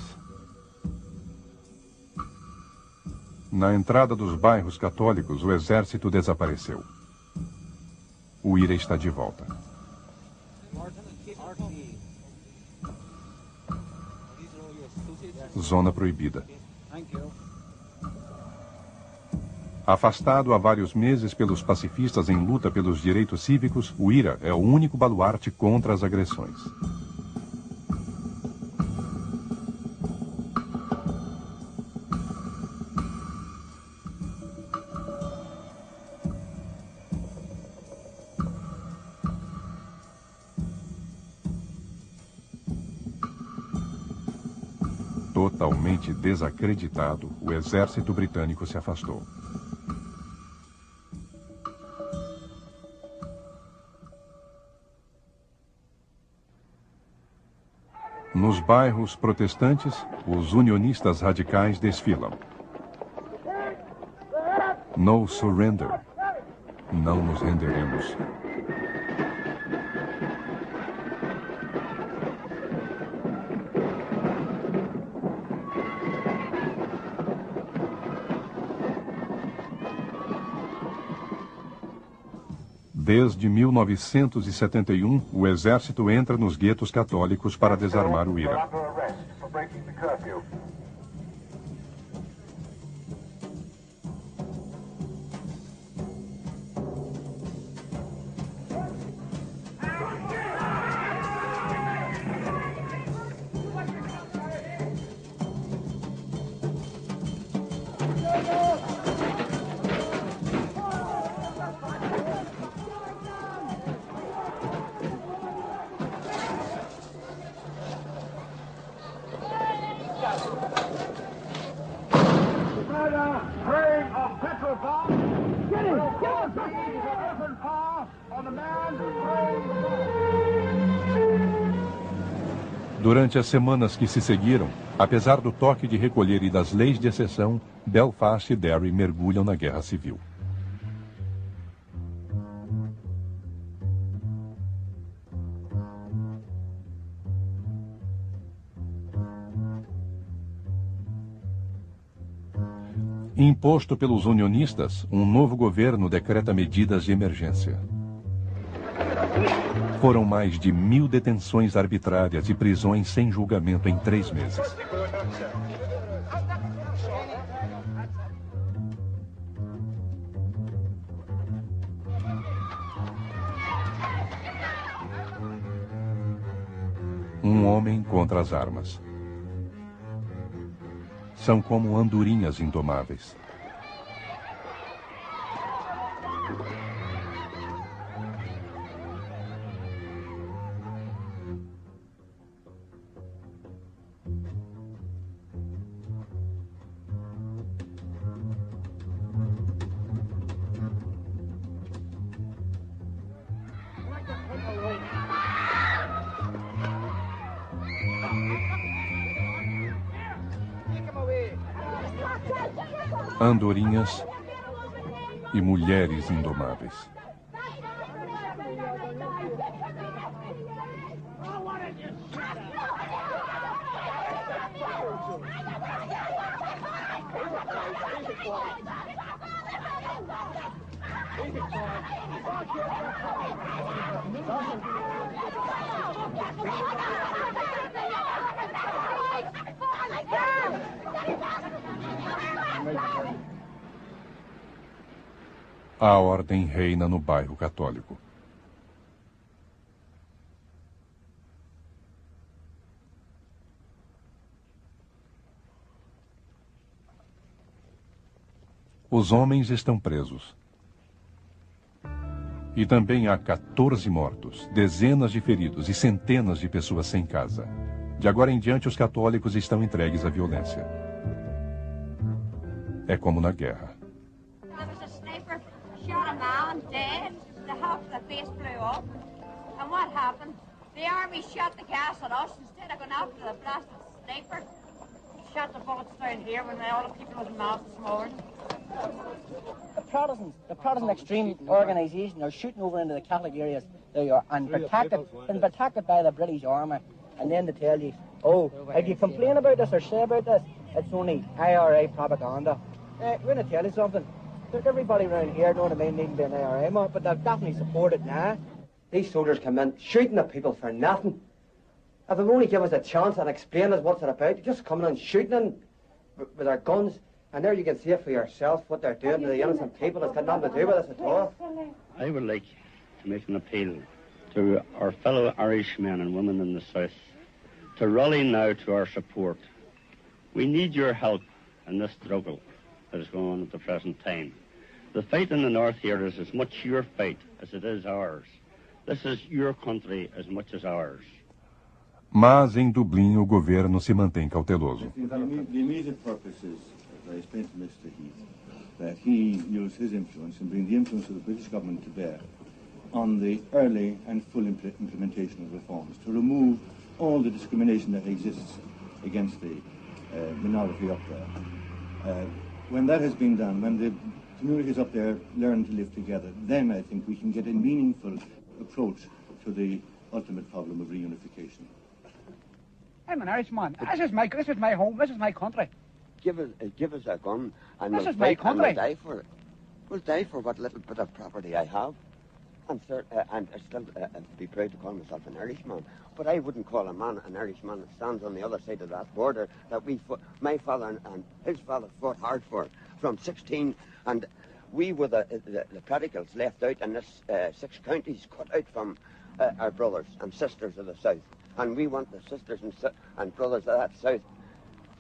Na entrada dos bairros católicos, o exército desapareceu. O IRA está de volta. Zona proibida. Afastado há vários meses pelos pacifistas em luta pelos direitos cívicos, o IRA é o único baluarte contra as agressões. Totalmente desacreditado, o exército britânico se afastou. Nos bairros protestantes, os unionistas radicais desfilam. No surrender. Não nos renderemos. Desde 1971, o exército entra nos guetos católicos para desarmar o IRA. Durante as semanas que se seguiram, apesar do toque de recolher e das leis de exceção, Belfast e Derry mergulham na guerra civil. Imposto pelos unionistas, um novo governo decreta medidas de emergência. Foram mais de 1000 detenções arbitrárias e prisões sem julgamento em 3 meses. Um homem contra as armas. São como andorinhas indomáveis. Andorinhas e mulheres indomáveis. A ordem reina no bairro católico. Os homens estão presos. E também há 14 mortos, dezenas de feridos e centenas de pessoas sem casa. De agora em diante, os católicos estão entregues à violência. É como na guerra. Shot a man dead, the half of the face blew up. And what happened? The army shot the gas at us instead of going after the blasted sniper. Shot the bullets down here when all the people was massed this morning. The Protestant extreme organisation are shooting over into the Catholic areas they are, and protected by the British army. And then they tell you, oh, if you complain about this or say about this, it's only IRA propaganda. We're going to tell you something. Everybody around here, know what I mean, needn't be an IRA mark, but they've definitely supported now. These soldiers come in shooting at people for nothing. If they'll only give us a chance and explain us what's it about, just coming and shooting in with their guns, and there you can see it for yourself what they're doing to the innocent people. It's got nothing to do with us at all. I would like to make an appeal to our fellow Irish men and women in the South to rally now to our support. We need your help in this struggle that is going on at the present time. The fight in the north here is as much your fight as it is ours. This is your country as much as ours. Mas em Dublin o governo se mantém cauteloso. The immediate purpose is, as I explained to Mr. Heath, that he use his influence and bring the influence of the British government to bear on the early and full implementation of reforms to remove all the discrimination that exists against the minority up there. When that has been done, when the communities up there learn to live together, then I think we can get a meaningful approach to the ultimate problem of reunification. I'm an Irishman. This is my home. This is my country. Give us a gun, and this we'll is my fight and country. we'll die for it. We'll die for what little bit of property I have. And I still be proud to call myself an Irishman. But I wouldn't call a man an Irishman that stands on the other side of that border that my father and his father fought hard for from 16. And we were the prodigals left out in this 6 counties cut out from our brothers and sisters of the South. And we want the sisters and brothers of that South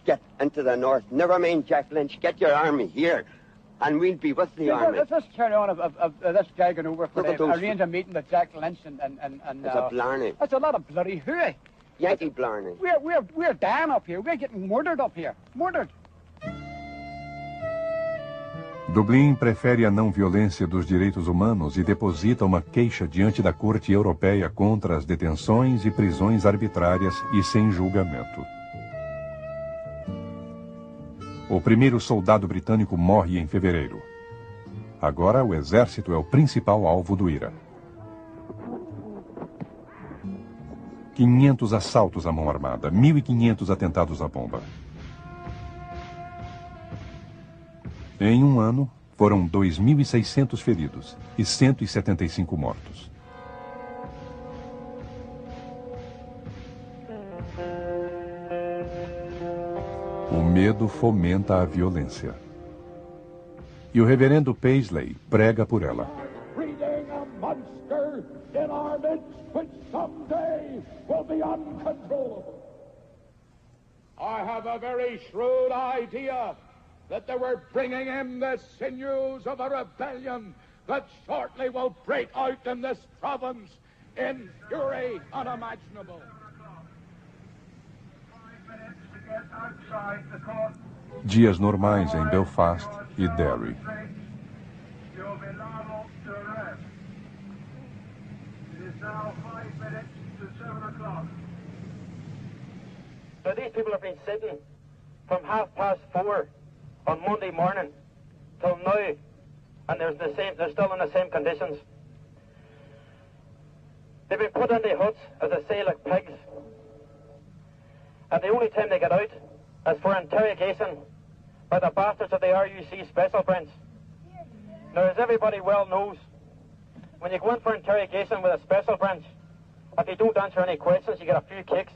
get into the North. Never mind Jack Lynch, get your army here. And we'll be with the army. Let's just carry on of this guy going over for arrange a meeting with Jack Lynch and it's a blarney. That's a lot of bloody hooey. Yankee blarney. We're dying up here. We're getting murdered up here. Murdered. Dublin prefere a não violência dos direitos humanos e deposita uma queixa diante da Corte Europeia contra as detenções e prisões arbitrárias e sem julgamento. O primeiro soldado britânico morre em fevereiro. Agora o exército é o principal alvo do IRA. 500 assaltos à mão armada, 1.500 atentados à bomba. Em um ano, foram 2.600 feridos e 175 mortos. O medo fomenta a violência. E o reverendo Paisley prega por ela. Breeding a monster in our midst which someday will be uncontrolled. I have a very shrewd idea that they were bringing in the sinews of a rebellion that shortly will break out in this province in fury unimaginable. Dias normais em Belfast e Derry. So these people have been sitting from 4:30 on Monday morning till now, and they're still in the same conditions. They've been put into huts, as I say, like pigs. And the only time they get out is for interrogation by the bastards of the RUC Special Branch. Now, as everybody well knows, when you go in for interrogation with a Special Branch, if you don't answer any questions, you get a few kicks.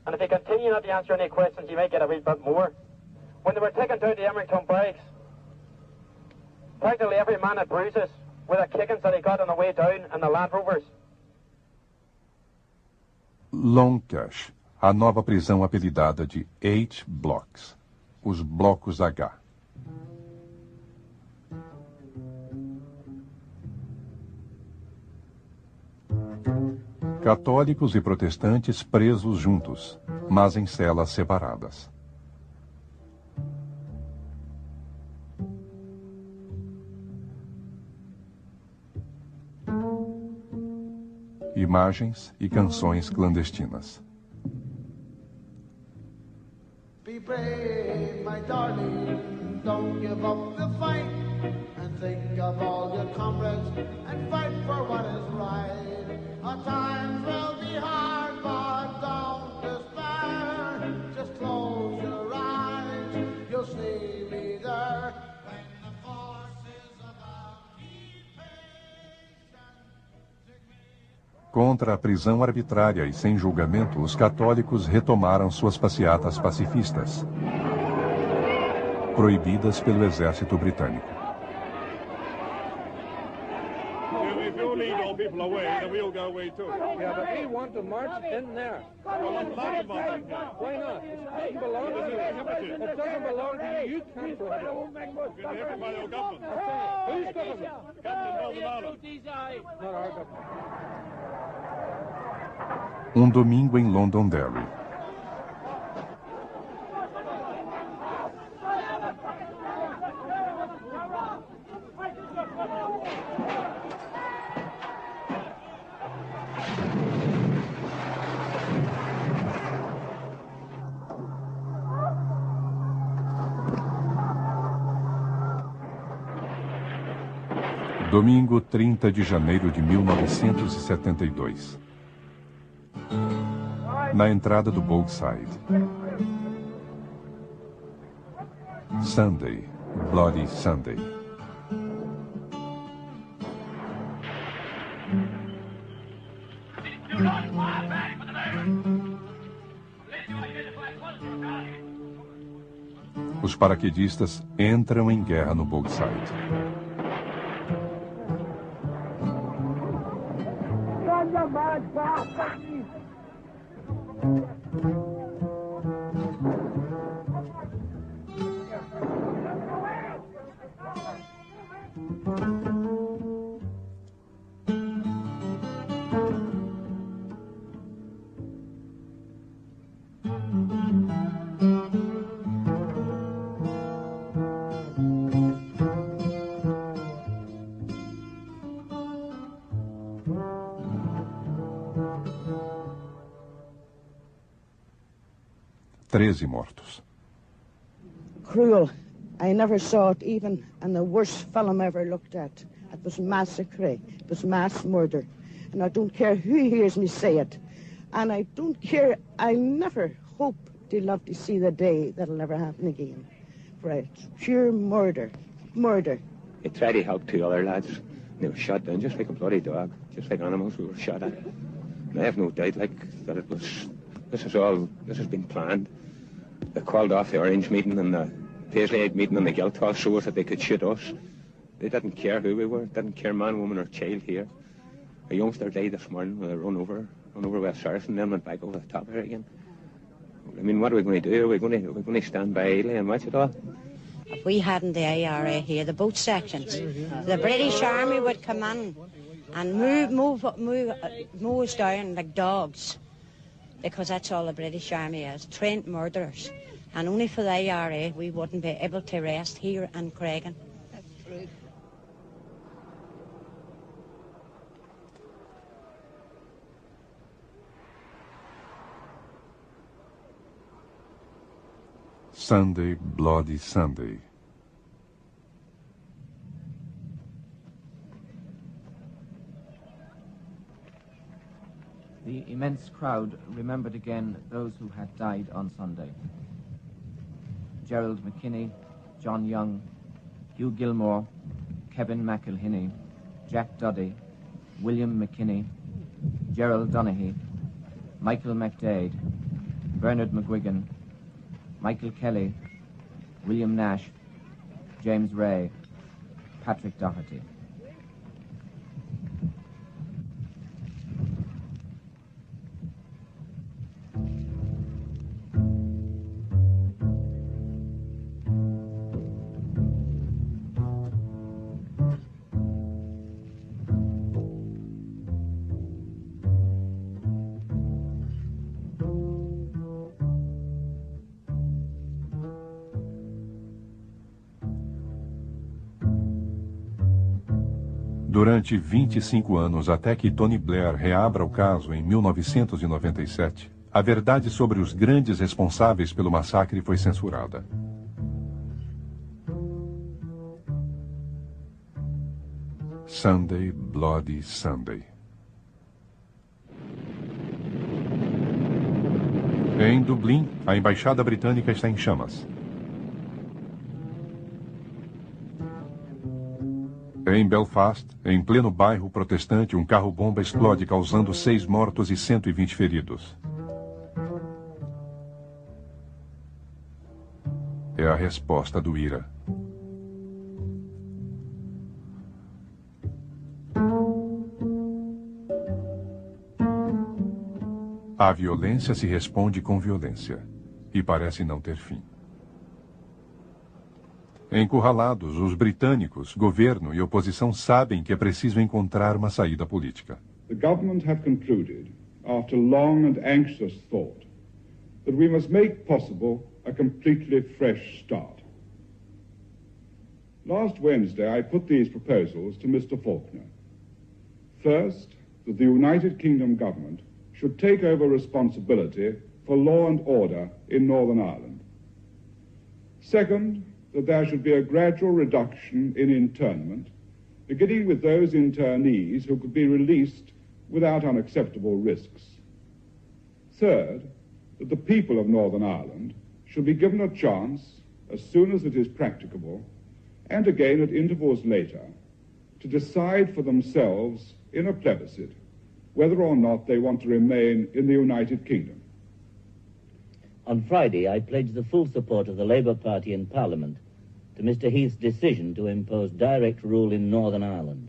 And if you continue not to answer any questions, you may get a wee bit more. When they were taken down to Emeryton Barracks, practically every man had bruises with the kickings that he got on the way down in the Land Rovers. Longcash, a nova prisão apelidada de H-Blocks, os blocos H. Católicos e protestantes presos juntos, mas em celas separadas. Imagens e canções clandestinas. Be brave, my darling, don't give up the fight, and think of all your comrades, and fight for what is right. Our times will be hard, but don't despair, just close your eyes, you'll see me there. When the forces of our Contra a prisão arbitrária e sem julgamento, os católicos retomaram suas passeatas pacifistas, proibidas pelo exército britânico. If you lead all people away, then we'll go away too. Yeah, but we want to march in there. Well, Why not? It doesn't belong to you. It doesn't belong to you. You can't prohibit it. You're here by your government. Who's government? Captain Northern Ireland. Not our government. Domingo em Londonderry. Domingo 30 de janeiro de 1972. Na entrada do Bogside. Sunday, Bloody Sunday. Os paraquedistas entram em guerra no Bogside. Mortos. Cruel. I never saw it even in the worst film I ever looked at. It was massacre. It was mass murder. And I don't care who hears me say it. And I don't care, I never hope to love to see the day that'll never happen again. For it's pure murder. Murder. I tried to help two other lads. They were shot down just like a bloody dog. Just like animals we were shot at. And I have no doubt that it was, this has been planned. They called off the Orange meeting and the Paisley meeting and the Guildhall so that they could shoot us. They didn't care who we were, didn't care man, woman or child here. A youngster died this morning when they run over with a Saracen and then went back over the top of it again. I mean, what are we going to do? We're going to stand by idly and watch it all. If we hadn't the IRA here, the both sections, the British Army would come in and move us down like dogs, because that's all the British Army is, trained murderers. And only for the IRA we wouldn't be able to rest here in Creggan. Sunday, Bloody Sunday. The immense crowd remembered again those who had died on Sunday. Gerald McKinney, John Young, Hugh Gilmore, Kevin McElhinney, Jack Duddy, William McKinney, Gerald Donaghy, Michael McDade, Bernard McGuigan, Michael Kelly, William Nash, James Ray, Patrick Doherty. Durante 25 anos, até que Tony Blair reabra o caso em 1997, a verdade sobre os grandes responsáveis pelo massacre foi censurada. Sunday, Bloody Sunday. Em Dublin, a embaixada britânica está em chamas. Em Belfast, em pleno bairro protestante, um carro-bomba explode, causando 6 mortos e 120 feridos. É a resposta do IRA. A violência se responde com violência, e parece não ter fim. Encurralados, os britânicos, governo e oposição sabem que é preciso encontrar uma saída política. The government have concluded, after long and anxious thought, that we must make possible a completely fresh start. Last Wednesday, I put these proposals to Mr. Faulkner. First, that the United Kingdom government should take over responsibility for law and order in Northern Ireland. Second, that there should be a gradual reduction in internment, beginning with those internees who could be released without unacceptable risks. Third, that the people of Northern Ireland should be given a chance, as soon as it is practicable, and again at intervals later, to decide for themselves in a plebiscite whether or not they want to remain in the United Kingdom. On Friday, I pledged the full support of the Labour Party in Parliament to Mr. Heath's decision to impose direct rule in Northern Ireland.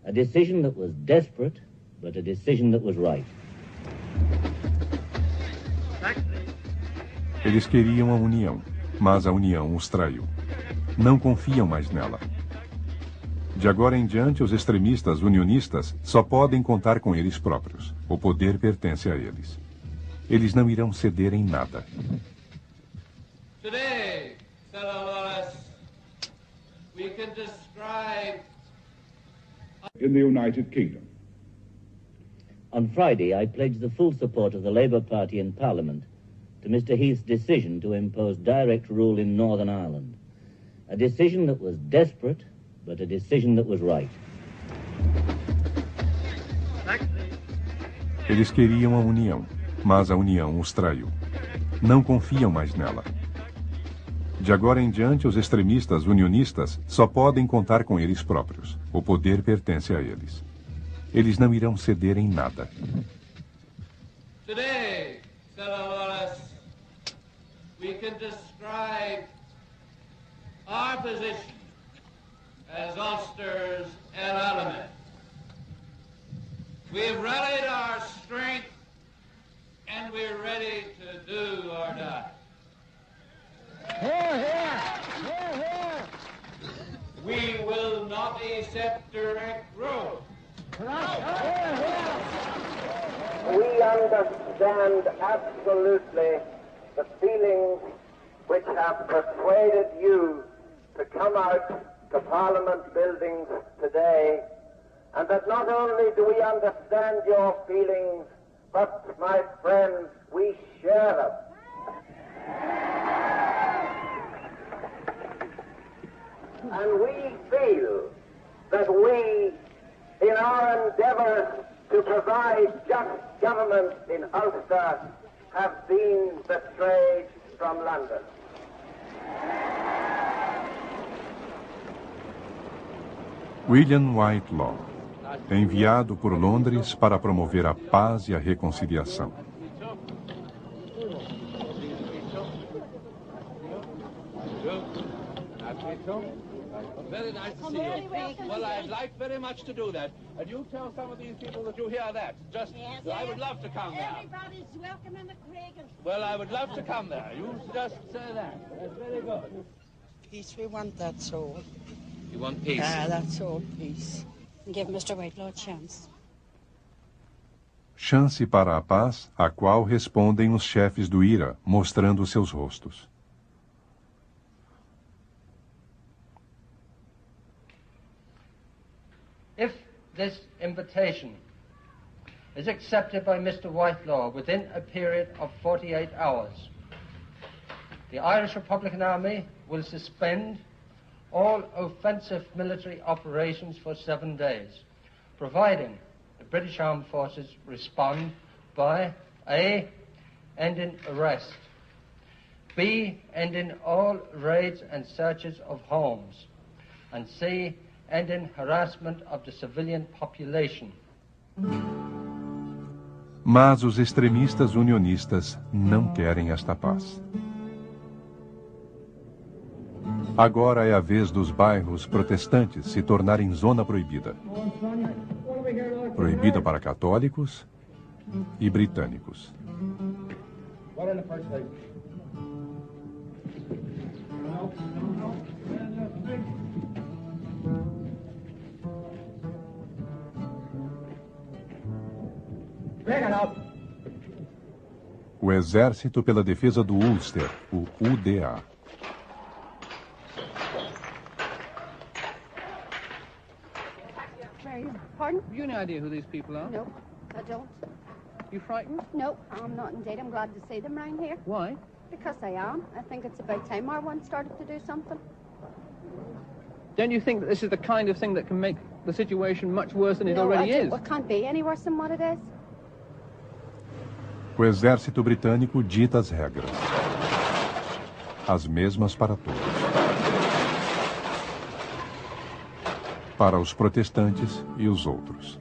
A decision that was desperate, but a decision that was right. Eles queriam a união, mas a união os traiu. Não confiam mais nela. De agora em diante, os extremistas unionistas só podem contar com eles próprios. O poder pertence a eles. Eles não irão ceder em nada. Today, fellow Wallace, we can describe... in the United Kingdom. On Friday, I pledged the full support of the Labour Party in Parliament to Mr. Heath's decision to impose direct rule in Northern Ireland. A decision that was desperate, but a decision that was right. Eles queriam a união, mas a união os traiu. Não confiam mais nela. De agora em diante, os extremistas unionistas só podem contar com eles próprios. O poder pertence a eles. Eles não irão ceder em nada. Today, fellow Wallace, we can describe our position as Ulsters and Alamet. We have rallied our strength and we're ready to do or die. Here, here! Here, here! We will not accept direct rule. We understand absolutely the feelings which have persuaded you to come out to Parliament buildings today, and that not only do we understand your feelings, but, my friends, we share them. And we feel that we, in our endeavours to provide just government in Ulster, have been betrayed from London. William Whitelaw, enviado por Londres para promover a paz e a reconciliação. Very nice to see you. Well, I'd like very much to do that. And you tell some of these people that you hear that. Just, yes, I would love to come there. Everybody's welcome in the Craigan. Well, I would love to come there. You just say that. That's very good. Peace, we want that soul. You want peace? That's all peace. Give Mr. Whitelaw a chance. Chance para a paz, a qual respondem os chefes do IRA, mostrando seus rostos. If this invitation is accepted by Mr. Whitelaw within a period of 48 hours, the Irish Republican Army will suspend all offensive military operations for 7 days, providing the British Armed Forces respond by A, ending arrest, B, ending all raids and searches of homes, and C, ending harassment of the civilian population. Mas os extremistas unionistas não querem esta paz. Agora é a vez dos bairros protestantes se tornarem zona proibida. Proibida para católicos e britânicos. O Exército pela Defesa do Ulster, o UDA. Pardon? Have you any idea who these people are? No, I don't. You frightened? No, I'm not indeed. I'm glad to see them round here. Why? Because I am. I think it's about time our one started to do something. Don't you think that this is the kind of thing that can make the situation much worse than it No, already is? It can't be any worse than what it is. O Exército Britânico dita as regras. As mesmas para todos. Para os protestantes e os outros.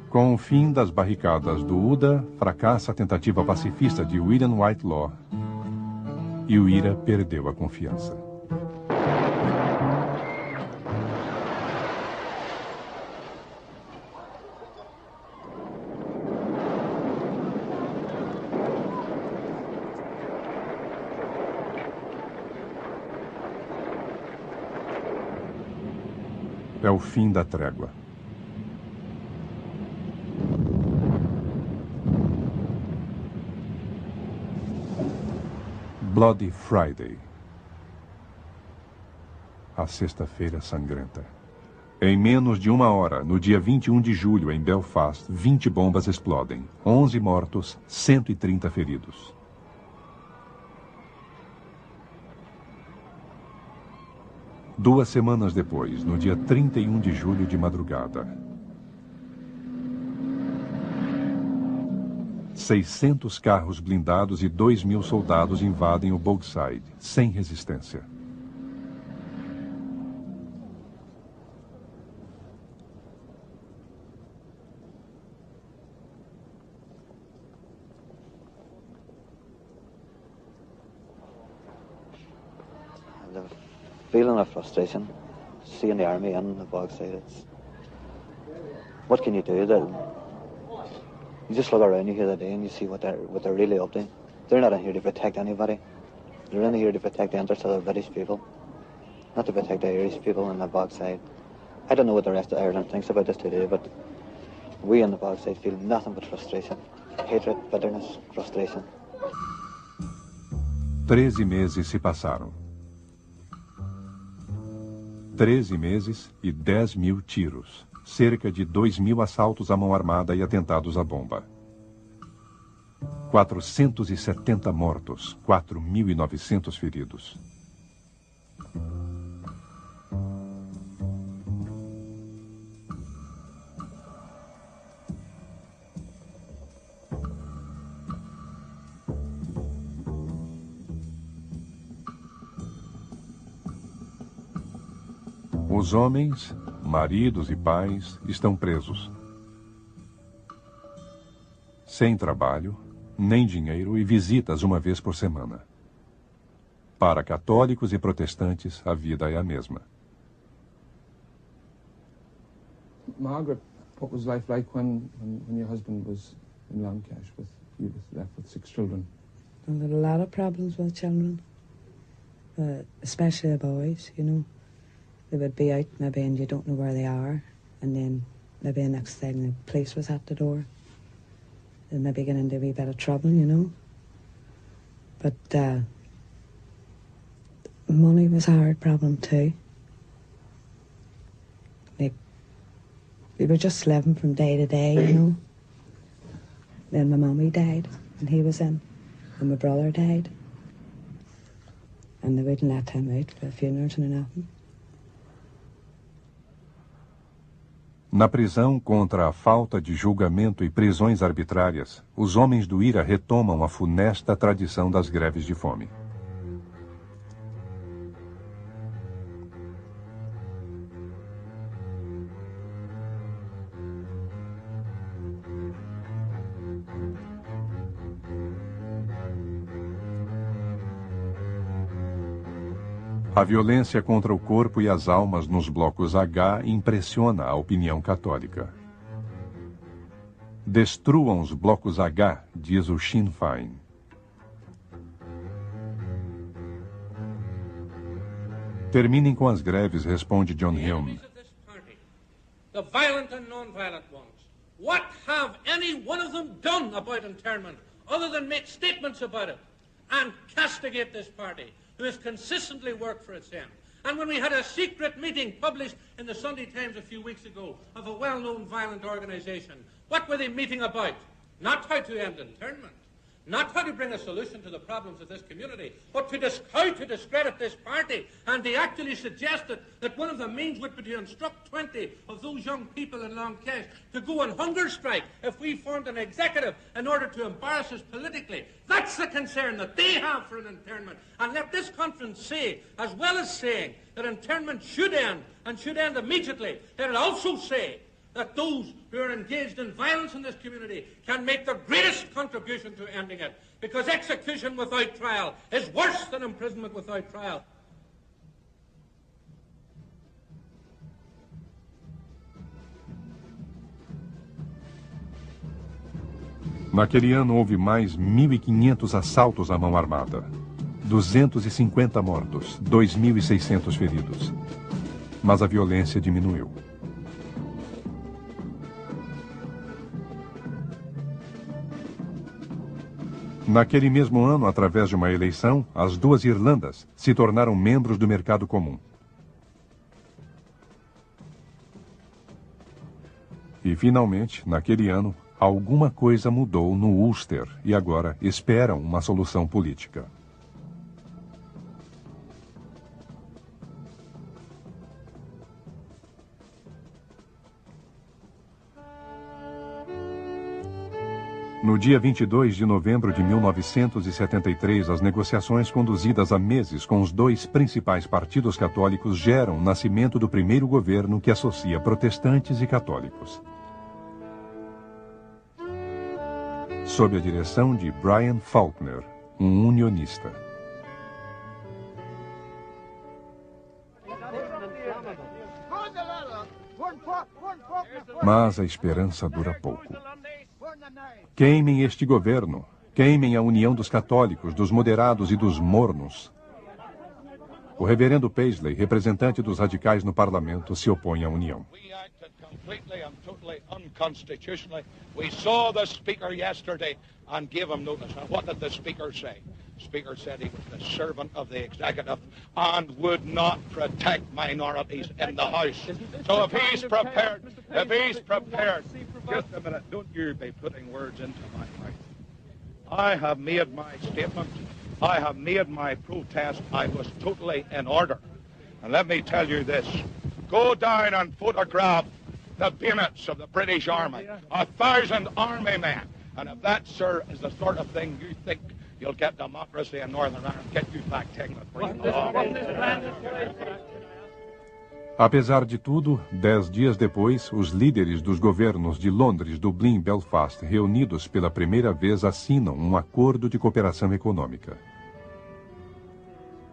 Com o fim das barricadas do UDA, fracassa a tentativa pacifista de William Whitelaw e o IRA perdeu a confiança. É o fim da trégua. Bloody Friday. A sexta-feira sangrenta. Em menos de 1 hora, no dia 21 de julho, em Belfast, 20 bombas explodem. 11 mortos, 130 feridos. Duas semanas depois, no dia 31 de julho de madrugada, 600 carros blindados e 2.000 soldados invadem o Bogside, sem resistência. feeling of frustration, seeing the army in the Bogside. What can you do? You just look around you here today and you see what they're really up to. They're not in here to protect anybody. They're in here to protect the interests of the British people, not to protect the Irish people in the Bogside. I don't know what the rest of Ireland thinks about this today, but we in the Bogside feel nothing but frustration. Hatred, bitterness, frustration. 13 meses se passaram. 13 meses e 10.000 tiros. Cerca de 2.000 assaltos à mão armada e atentados à bomba. 470 mortos, 4.900 feridos. Os homens, maridos e pais, estão presos. Sem trabalho, nem dinheiro e visitas uma vez por semana. Para católicos e protestantes, a vida é a mesma. Margaret, what was life like when your husband was in Lancash with you left with 6 children? Well, there were a lot of problems with children, especially the boys, you know. They would be out maybe and you don't know where they are, and then maybe the next thing the police was at the door. They'd maybe get into a wee bit of trouble, you know. But money was a hard problem too. Like, we were just living from day to day, you know. Then my mummy died, and he was in, and my brother died. And they wouldn't let him out for funerals and nothing. Na prisão contra a falta de julgamento e prisões arbitrárias, os homens do IRA retomam a funesta tradição das greves de fome. A violência contra o corpo e as almas nos blocos H impressiona a opinião católica. Destruam os blocos H, diz o Sinn Féin. Terminem com as greves, responde John Hume. The violent and non-violent ones. What have any one of them done about internment other than make statements about it and castigate this party, who has consistently worked for its end? And when we had a secret meeting published in the Sunday Times a few weeks ago of a well-known violent organisation, what were they meeting about? Not how to end internment, not how to bring a solution to the problems of this community, but how to discredit this party. And they actually suggested that one of the means would be to instruct 20 of those young people in Lancash to go on hunger strike if we formed an executive in order to embarrass us politically. That's the concern that they have for an internment. And let this conference say, as well as saying that internment should end, and should end immediately, let it also say that those who are engaged in violence in this community can make the greatest contribution to ending it, because execution without trial is worse than imprisonment without trial. Naquele ano houve mais 1.500 assaltos à mão armada, 250 mortos, 2.600 feridos. Mas a violência diminuiu. Naquele mesmo ano, através de uma eleição, as duas Irlandas se tornaram membros do mercado comum. E, finalmente, naquele ano, alguma coisa mudou no Ulster e agora esperam uma solução política. No dia 22 de novembro de 1973, as negociações conduzidas há meses com os dois principais partidos católicos geram o nascimento do primeiro governo que associa protestantes e católicos. Sob a direção de Brian Faulkner, um unionista. Mas a esperança dura pouco. Queimem este governo. Queimem a união dos católicos, dos moderados e dos mornos. O reverendo Paisley, representante dos radicais no parlamento, se opõe à união. Completely and totally unconstitutionally. We saw the Speaker yesterday and gave him notice. And what did the Speaker say? The Speaker said he was the servant of the executive and would not protect minorities in the House. So if he's prepared, just a minute, don't you be putting words into my mouth. I have made my statement. I have made my protest. I was totally in order. And let me tell you this. Go down and photograph the bayonets of the British Army, 1,000 army men. And if that, sir, is the sort of thing you think you'll get democracy in Northern Ireland, get you back taking the freedom law. Apesar de tudo, 10 dias depois, os líderes dos governos de Londres, Dublin e Belfast, reunidos pela primeira vez, assinam um acordo de cooperação econômica.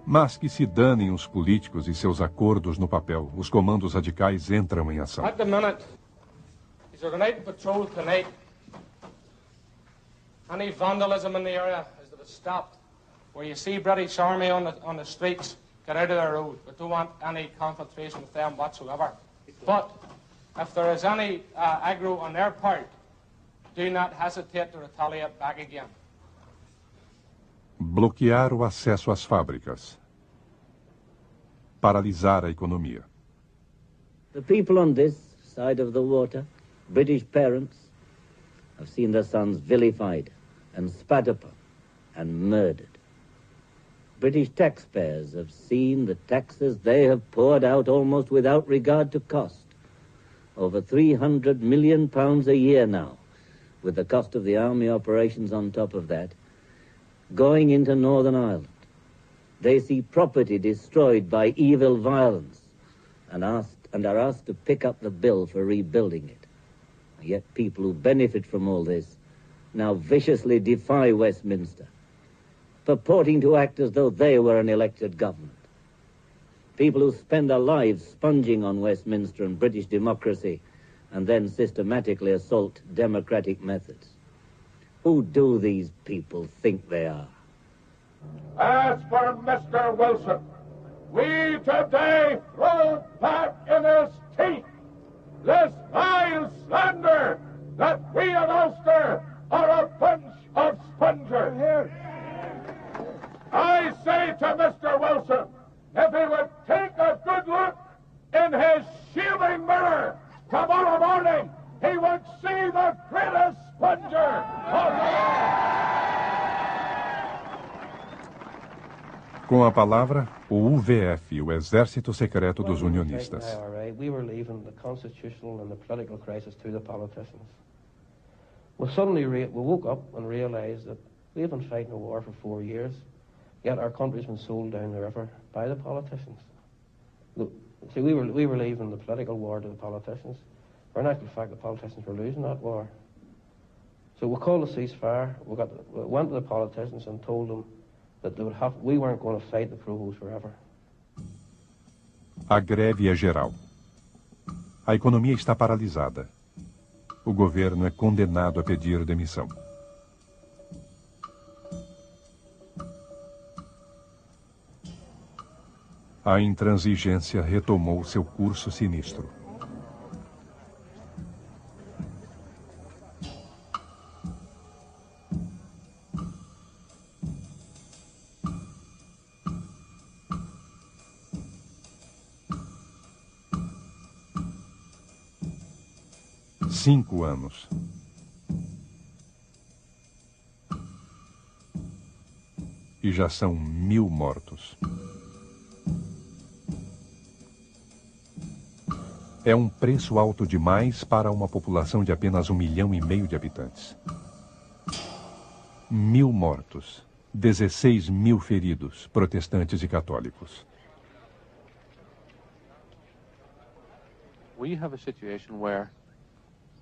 Mas que se danem os políticos e seus acordos no papel, os comandos radicais entram em ação. At the minute, is there a night patrol tonight? Any vandalism in the area is to be stopped. Where you see British Army on the streets, get out of the road. We don't want any confrontation with them whatsoever. But if there is any aggro on their part, do not hesitate to retaliate back again. Bloquear o acesso às fábricas. Paralisar a economia. The people on this side of the water, British parents, have seen their sons vilified and spat upon and murdered. British taxpayers have seen the taxes they have poured out almost without regard to cost. Over £300 million a year now, with the cost of the army operations on top of that, going into Northern Ireland. They see property destroyed by evil violence and are asked to pick up the bill for rebuilding it. Yet people who benefit from all this now viciously defy Westminster, purporting to act as though they were an elected government. People who spend their lives sponging on Westminster and British democracy and then systematically assault democratic methods. Who do these people think they are? As for Mr. Wilson, we today throw back in his teeth this vile slander that we in Ulster are a bunch of spongers. I say to Mr. Wilson, if he would take a good look in his shaving mirror tomorrow morning, he would see the greatest sponger of all. Com a palavra, o UVF, o Exército Secreto dos Unionistas. We were leaving the constitutional and the political crisis to the politicians. We suddenly woke up and realised that we've been fighting a war for 4 years, yet our country's been sold down the river by the politicians. See, we were leaving the political war to the politicians. For in actual fact, the politicians were losing that war. So we called a ceasefire. We went to the politicians and told them that we weren't going to fight the Provost forever. A greve é geral. A economia está paralisada. O governo é condenado a pedir demissão. A intransigência retomou seu curso sinistro. Cinco anos. E já são 1000 mortos. É um preço alto demais para uma população de apenas 1,5 milhão de habitantes. 1000 mortos, 16.000 feridos, protestantes e católicos. We have a situation where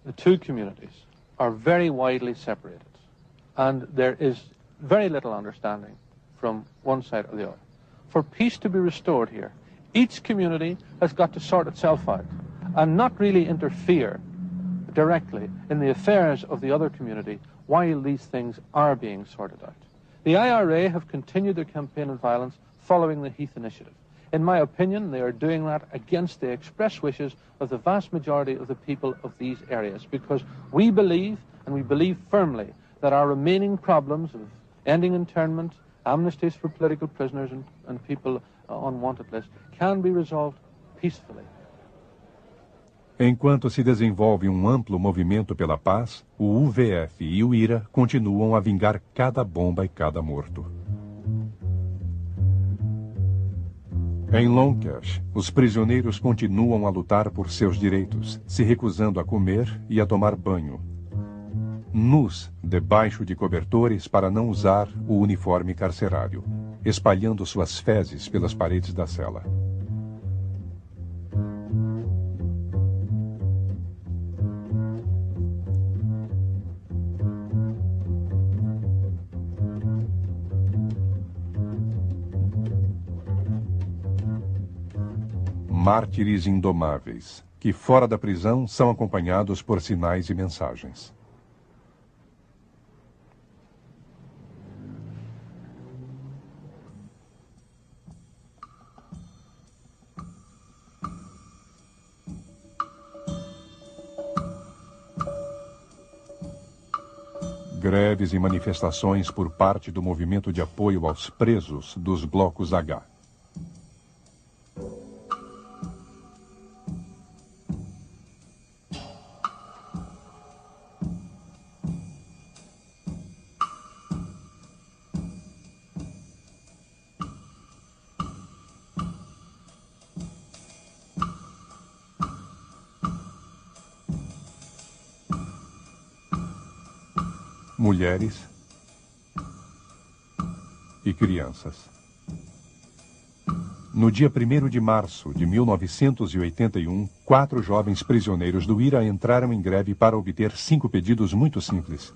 the two communities are very widely separated, and there is very little understanding from one side or the other. For peace to be restored here, each community has got to sort itself out and not really interfere directly in the affairs of the other community while these things are being sorted out. The IRA have continued their campaign of violence following the Heath Initiative. In my opinion, they are doing that against the express wishes of the vast majority of the people of these areas, because we believe, and we believe firmly, that our remaining problems of ending internment, amnesties for political prisoners and people on wanted lists can be resolved peacefully. Enquanto se desenvolve amplo movimento pela paz, o UVF e o IRA continuam a vingar cada bomba e cada morto. Em Longcash, os prisioneiros continuam a lutar por seus direitos, se recusando a comer e a tomar banho. Nus, debaixo de cobertores para não usar o uniforme carcerário, espalhando suas fezes pelas paredes da cela. Mártires indomáveis, que fora da prisão são acompanhados por sinais e mensagens. Greves e manifestações por parte do movimento de apoio aos presos dos blocos H. Mulheres e crianças. No dia 1º de março de 1981, 4 jovens prisioneiros do IRA entraram em greve para obter 5 pedidos muito simples: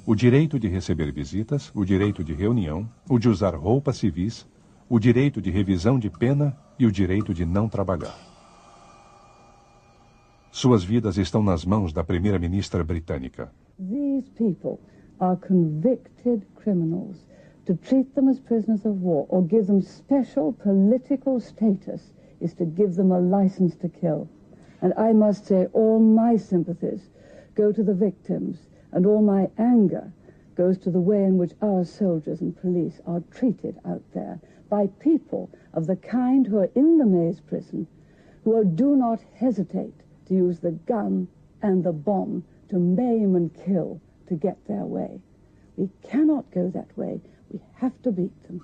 o direito de receber visitas, o direito de reunião, o de usar roupas civis, o direito de revisão de pena e o direito de não trabalhar. Suas vidas estão nas mãos da primeira-ministra britânica. These people are convicted criminals. To treat them as prisoners of war or give them special political status is to give them a license to kill. And I must say all my sympathies go to the victims, and all my anger goes to the way in which our soldiers and police are treated out there by people of the kind who are in the Maze prison, who do not hesitate to use the gun and the bomb to maim and kill to get their way. We cannot go that way. We have to beat them.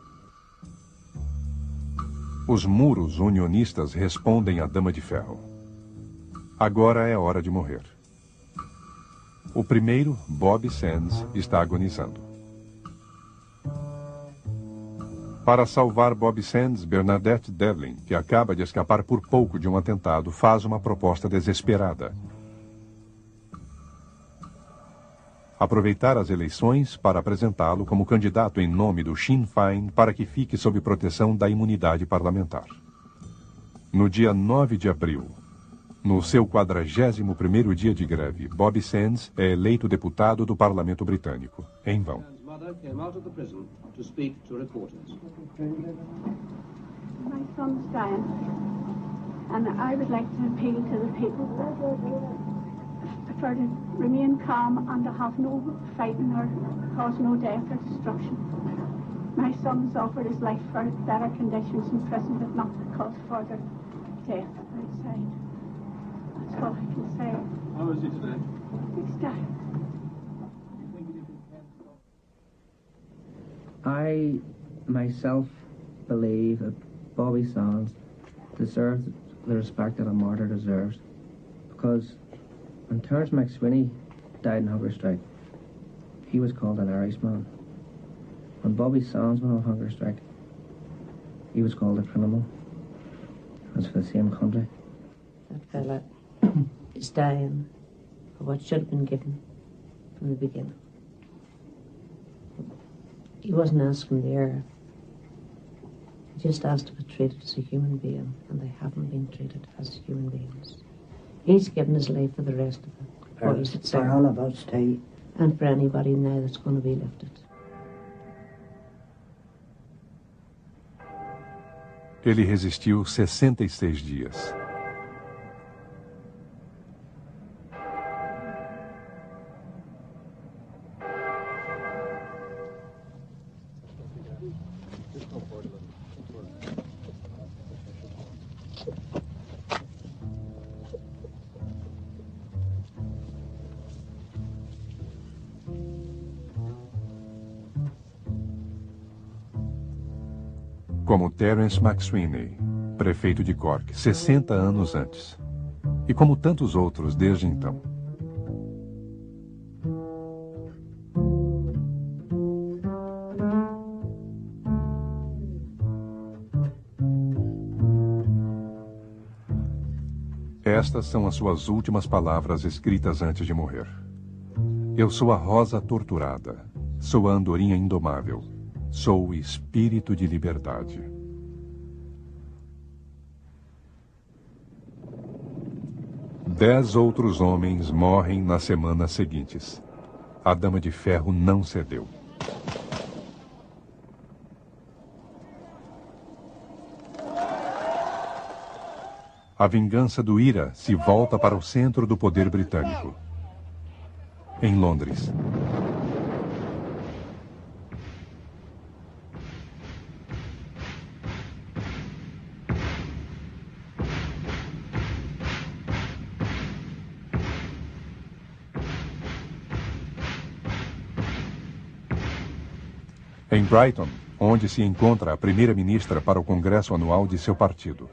Os muros unionistas respondem à Dama de Ferro. Agora é hora de morrer. O primeiro, Bob Sands, está agonizando. Para salvar Bob Sands, Bernadette Devlin, que acaba de escapar por pouco de um atentado, faz uma proposta desesperada: aproveitar as eleições para apresentá-lo como candidato em nome do Sinn Féin para que fique sob proteção da imunidade parlamentar. No dia 9 de abril, no seu 41º dia de greve, Bob Sands é eleito deputado do Parlamento Britânico. Em vão. My son's dying, and I would like to appeal to the people for to remain calm and to have no fighting or cause no death or destruction. My son's offered his life for better conditions in prison, but not to cause further death outside. That's all I can say. How is he today? He's dying. I myself believe that Bobby Sands deserves the respect that a martyr deserves, because when Terence McSweeney died in hunger strike, he was called an Irishman. When Bobby Sands went on hunger strike, he was called a criminal. That's for the same country. That fella is dying for what should have been given from the beginning. He wasn't asking the earth. He just asked to be treated as a human being, and they haven't been treated as human beings. He's given his life for the rest of the boys at For all of us too. and for anybody now that's going to be lifted. Ele resistiu 66 dias. Como Terence McSweeney, prefeito de Cork, 60 anos antes. E como tantos outros desde então. Estas são as suas últimas palavras escritas antes de morrer. Eu sou a rosa torturada, sou a andorinha indomável. Sou o espírito de liberdade. Dez outros homens morrem nas semanas seguintes. A Dama de Ferro não cedeu. A vingança do IRA se volta para o centro do poder britânico. Em Londres. Em Brighton, onde se encontra a primeira-ministra para o congresso anual de seu partido.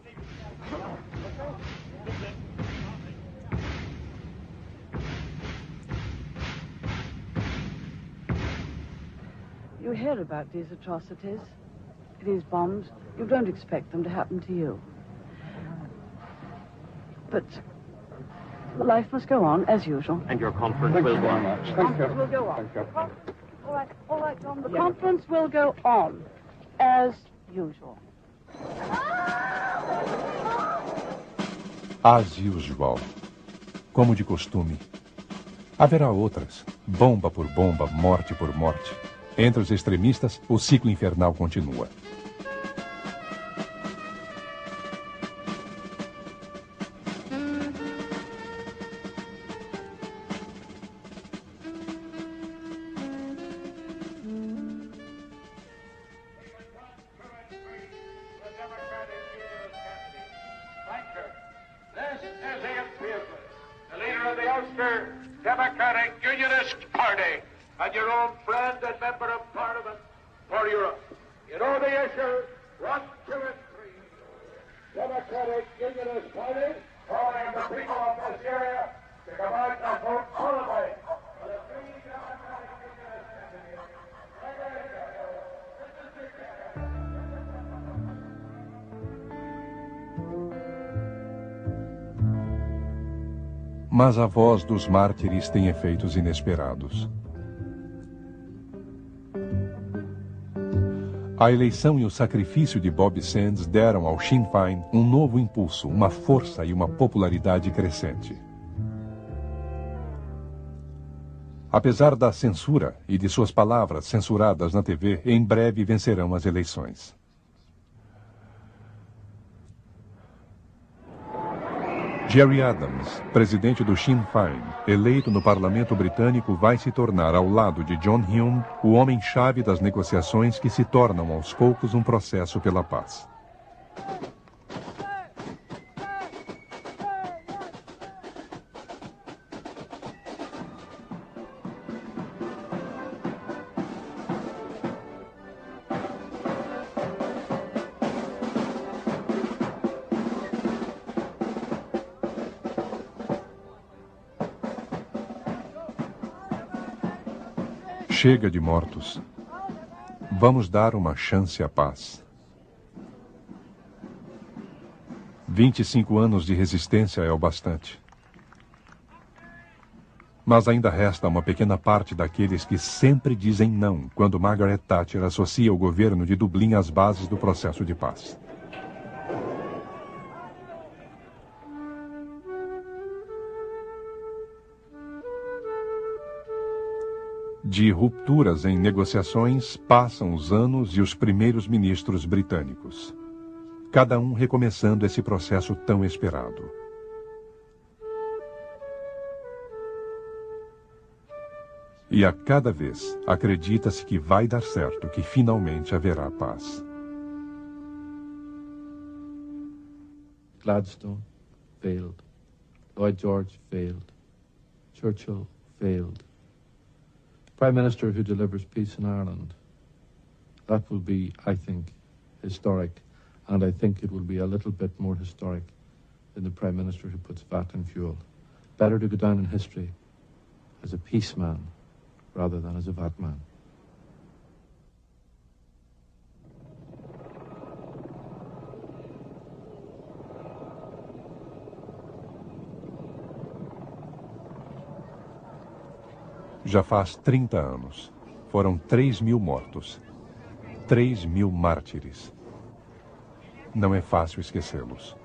You hear about these atrocities, these bombs. You don't expect them to happen to you. But life must go on, as usual. And your conference will go on. The conference will go on. All right, John. The conference will go on, as usual. As usual. Como de costume. Haverá outras. Bomba por bomba, morte por morte. Entre os extremistas, o ciclo infernal continua. Democratic Unionist Party and your own friend and member of Parliament for Europe. You know the issue, 1, 2 and 3. Democratic Unionist Party calling on the people of this area to come out and vote solidly for the three Democratic Unionist candidates. Mas a voz dos mártires tem efeitos inesperados. A eleição e o sacrifício de Bob Sands deram ao Sinn Féin um novo impulso, uma força e uma popularidade crescente. Apesar da censura e de suas palavras censuradas na TV, em breve vencerão as eleições. Gerry Adams, presidente do Sinn Féin, eleito no parlamento britânico, vai se tornar, ao lado de John Hume, o homem-chave das negociações que se tornam aos poucos um processo pela paz. Chega de mortos. Vamos dar uma chance à paz. 25 anos de resistência é o bastante. Mas ainda resta uma pequena parte daqueles que sempre dizem não quando Margaret Thatcher associa o governo de Dublin às bases do processo de paz. De rupturas em negociações, passam os anos e os primeiros ministros britânicos. Cada um recomeçando esse processo tão esperado. E a cada vez acredita-se que vai dar certo, que finalmente haverá paz. Gladstone failed. Lloyd George failed. Churchill failed. Prime Minister who delivers peace in Ireland. That will be, I think, historic. And I think it will be a little bit more historic than the Prime Minister who puts VAT in fuel. Better to go down in history as a peace man rather than as a VAT man. Já faz 30 anos. Foram 3.000 mortos. 3.000 mártires. Não é fácil esquecê-los.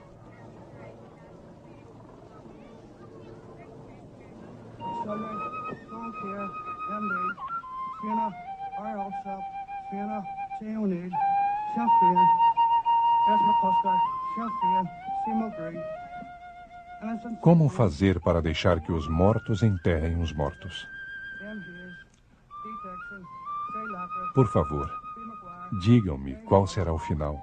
Como fazer para deixar que os mortos enterrem os mortos? Por favor, digam-me qual será o final.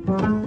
Thank you.